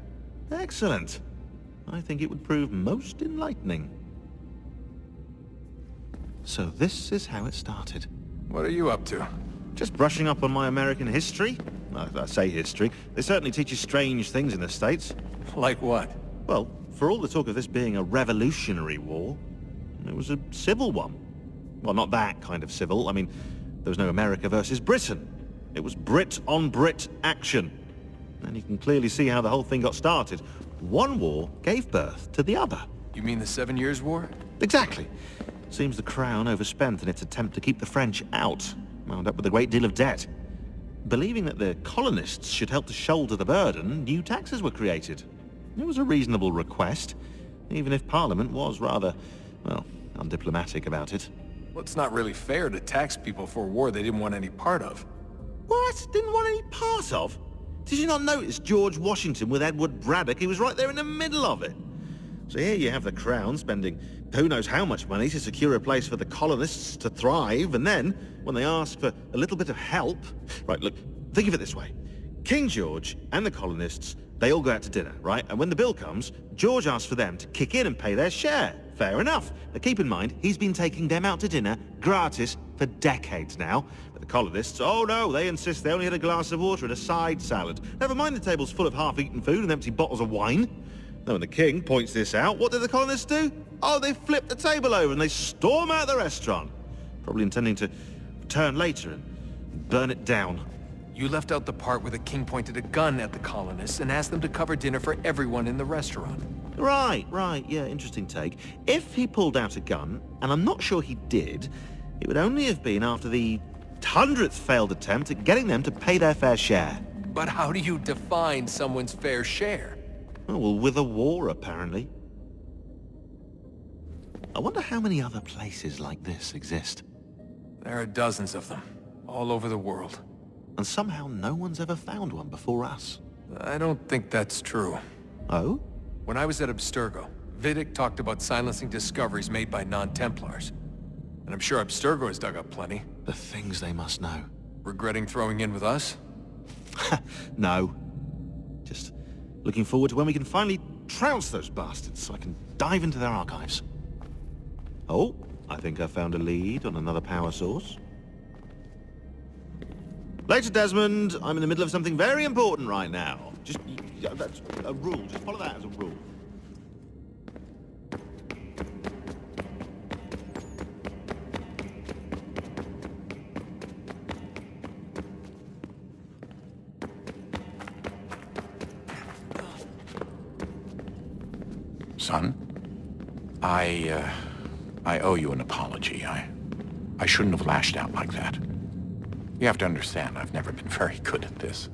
Excellent. I think it would prove most enlightening. So this is how it started. What are you up to? Just brushing up on my American history. I say history. They certainly teach you strange things in the States. Like what? Well, for all the talk of this being a revolutionary war, it was a civil one. Well, not that kind of civil. I mean, there was no America versus Britain. It was Brit on Brit action. And you can clearly see how the whole thing got started. One war gave birth to the other. You mean the 7 Years' War? Exactly. Seems the Crown overspent in its attempt to keep the French out. Wound up with a great deal of debt. Believing that the colonists should help to shoulder the burden, new taxes were created. It was a reasonable request, even if Parliament was rather, well, undiplomatic about it. Well, it's not really fair to tax people for a war they didn't want any part of. What? Didn't want any part of? Did you not notice George Washington with Edward Braddock? He was right there in the middle of it. So here you have the Crown spending who knows how much money to secure a place for the colonists to thrive, and then, when they ask for a little bit of help... Right, look, think of it this way. King George and the colonists, they all go out to dinner, right? And when the bill comes, George asks for them to kick in and pay their share. Fair enough. But keep in mind, he's been taking them out to dinner gratis for decades now. But the colonists, oh no, they insist they only had a glass of water and a side salad. Never mind the table's full of half-eaten food and empty bottles of wine. Now when the king points this out, what do the colonists do? Oh, they flip the table over and they storm out the restaurant. Probably intending to return later and burn it down. You left out the part where the king pointed a gun at the colonists and asked them to cover dinner for everyone in the restaurant. Right, yeah, interesting take. If he pulled out a gun, and I'm not sure he did, it would only have been after the 100th failed attempt at getting them to pay their fair share. But how do you define someone's fair share? Oh, well, with a war, apparently. I wonder how many other places like this exist. There are dozens of them, all over the world. And somehow no one's ever found one before us. I don't think that's true. Oh? When I was at Abstergo, Vidic talked about silencing discoveries made by non-Templars. And I'm sure Abstergo has dug up plenty. The things they must know. Regretting throwing in with us? No. Just looking forward to when we can finally trounce those bastards so I can dive into their archives. Oh, I think I found a lead on another power source. Later, Desmond. I'm in the middle of something very important right now. Just, that's a rule. Just follow that as a rule. Son, I owe you an apology. I shouldn't have lashed out like that. You have to understand, I've never been very good at this.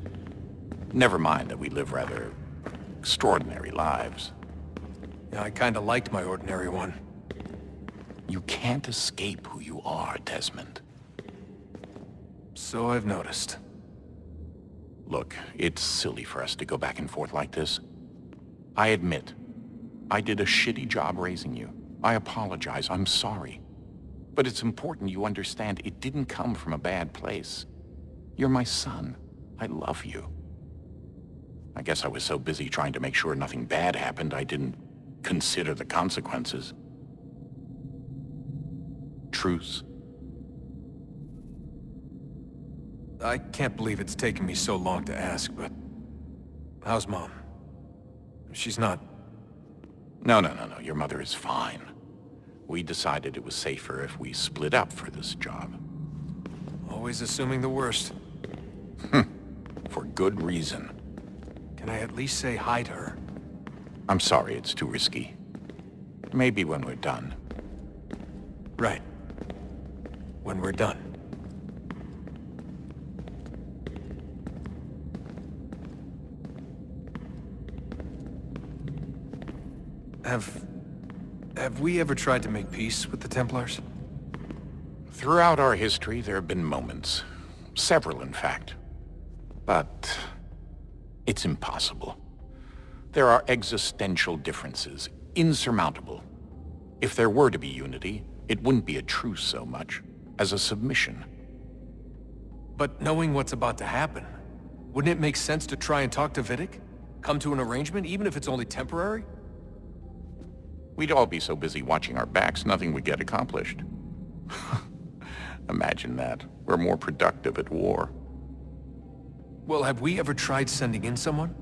Never mind that we live rather extraordinary lives. Yeah, I kinda liked my ordinary one. You can't escape who you are, Desmond. So I've noticed. Look, it's silly for us to go back and forth like this. I admit, I did a shitty job raising you. I apologize, I'm sorry. But it's important you understand it didn't come from a bad place. You're my son. I love you. I guess I was so busy trying to make sure nothing bad happened, I didn't consider the consequences. Truce. I can't believe it's taken me so long to ask, but... how's Mom? She's not... No. Your mother is fine. We decided it was safer if we split up for this job. Always assuming the worst. For good reason. Can I at least say hi to her? I'm sorry, it's too risky. Maybe when we're done. Right. When we're done. Have we ever tried to make peace with the Templars? Throughout our history, there have been moments. Several, in fact. But it's impossible. There are existential differences, insurmountable. If there were to be unity, it wouldn't be a truce so much as a submission. But knowing what's about to happen, wouldn't it make sense to try and talk to Vidic? Come to an arrangement, even if it's only temporary? We'd all be so busy watching our backs, nothing would get accomplished. Imagine that. We're more productive at war. Well, have we ever tried sending in someone?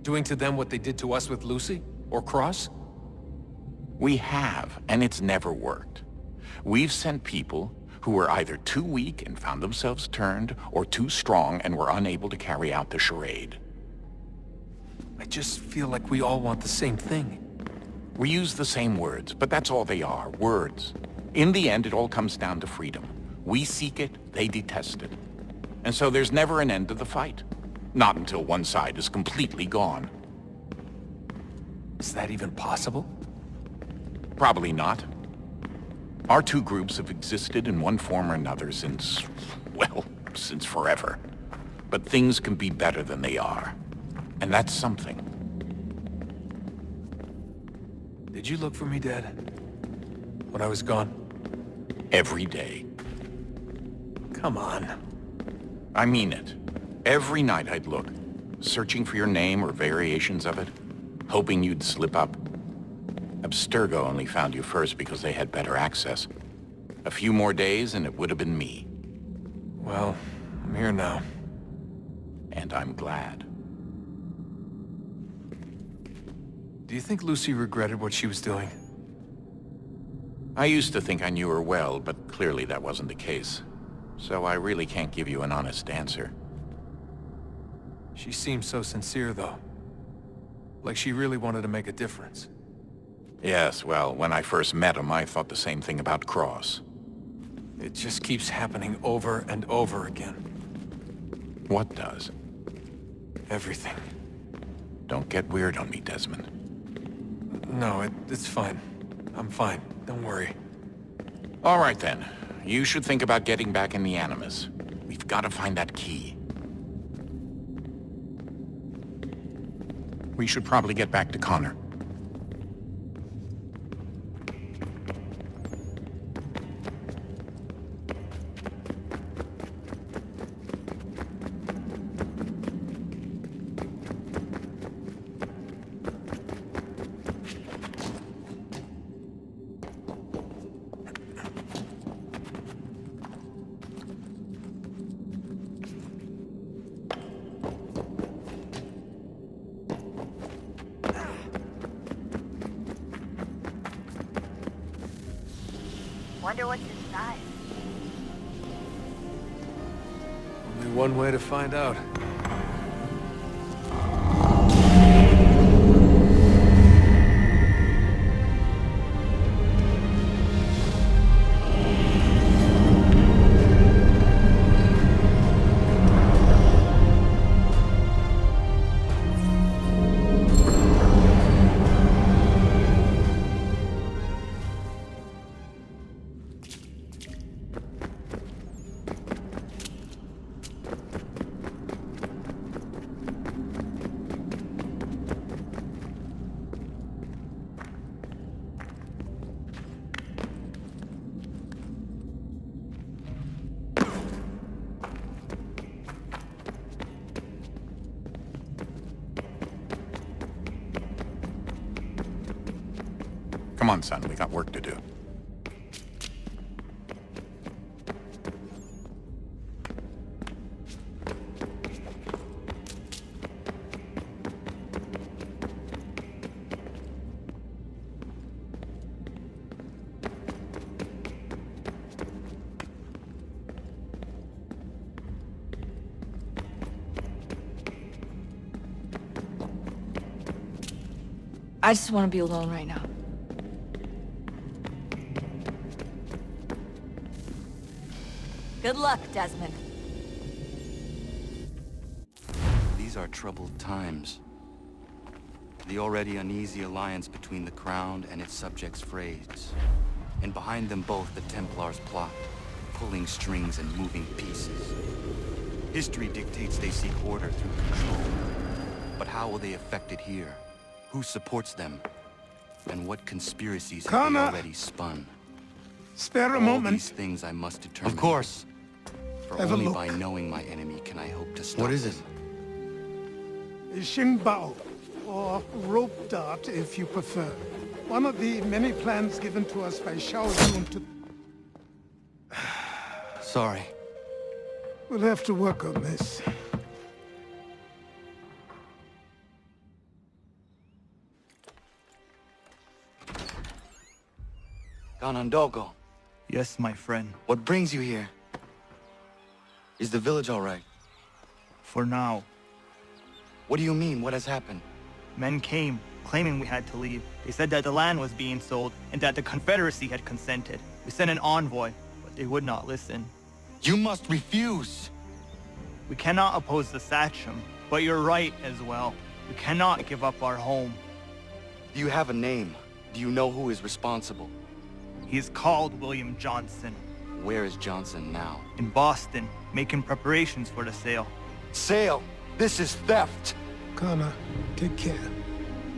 Doing to them what they did to us with Lucy? Or Cross? We have, and it's never worked. We've sent people who were either too weak and found themselves turned, or too strong and were unable to carry out the charade. I just feel like we all want the same thing. We use the same words, but that's all they are, words. In the end, it all comes down to freedom. We seek it, they detest it. And so there's never an end to the fight. Not until one side is completely gone. Is that even possible? Probably not. Our two groups have existed in one form or another since, well, since forever. But things can be better than they are. And that's something. Did you look for me, Dad? When I was gone? Every day. Come on. I mean it. Every night I'd look, searching for your name or variations of it, hoping you'd slip up. Abstergo only found you first because they had better access. A few more days and it would have been me. Well, I'm here now. And I'm glad. Do you think Lucy regretted what she was doing? I used to think I knew her well, but clearly that wasn't the case. So I really can't give you an honest answer. She seemed so sincere, though. Like she really wanted to make a difference. Yes, well, when I first met him, I thought the same thing about Cross. It just keeps happening over and over again. What does? Everything. Don't get weird on me, Desmond. No, it's fine. I'm fine. Don't worry. All right, then. You should think about getting back in the Animus. We've got to find that key. We should probably get back to Connor. Wonder what's inside. Only one way to find out. Come on, son, we got work to do. I just want to be alone right now. Good luck, Desmond. These are troubled times. The already uneasy alliance between the Crown and its subjects frays. And behind them both the Templars plot, pulling strings and moving pieces. History dictates they seek order through control. But how will they affect it here? Who supports them? And what conspiracies have they already spun? Spare a All moment. these things I must determine. Of course. For Have a only look. by knowing my enemy can I hope to stop What is them. Xingbao, or rope dart if you prefer. One of the many plans given to us by Shao Yun to... Sorry. We'll have to work on this. Ganondogo, Yes, my friend. what brings you here? Is the village all right? For now. What do you mean? What has happened? Men came, claiming we had to leave. They said that the land was being sold, and that the Confederacy had consented. We sent an envoy, but they would not listen. You must refuse! We cannot oppose the Sachem, but you're right as well. We cannot give up our home. Do you have a name? Do you know who is responsible? He is called William Johnson. Where is Johnson now? In Boston, making preparations for the sale. Sale! This is theft! Connor, take care.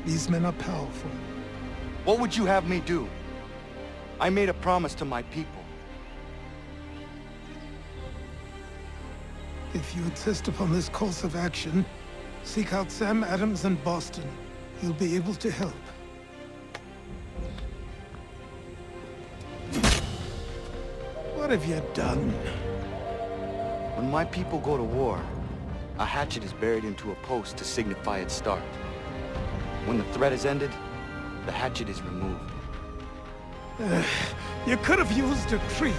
These men are powerful. What would you have me do? I made a promise to my people. If you insist upon this course of action, seek out Sam Adams in Boston. He'll be able to help. What have you done? When my people go to war, a hatchet is buried into a post to signify its start. When the threat is ended, the hatchet is removed. You could have used a tree.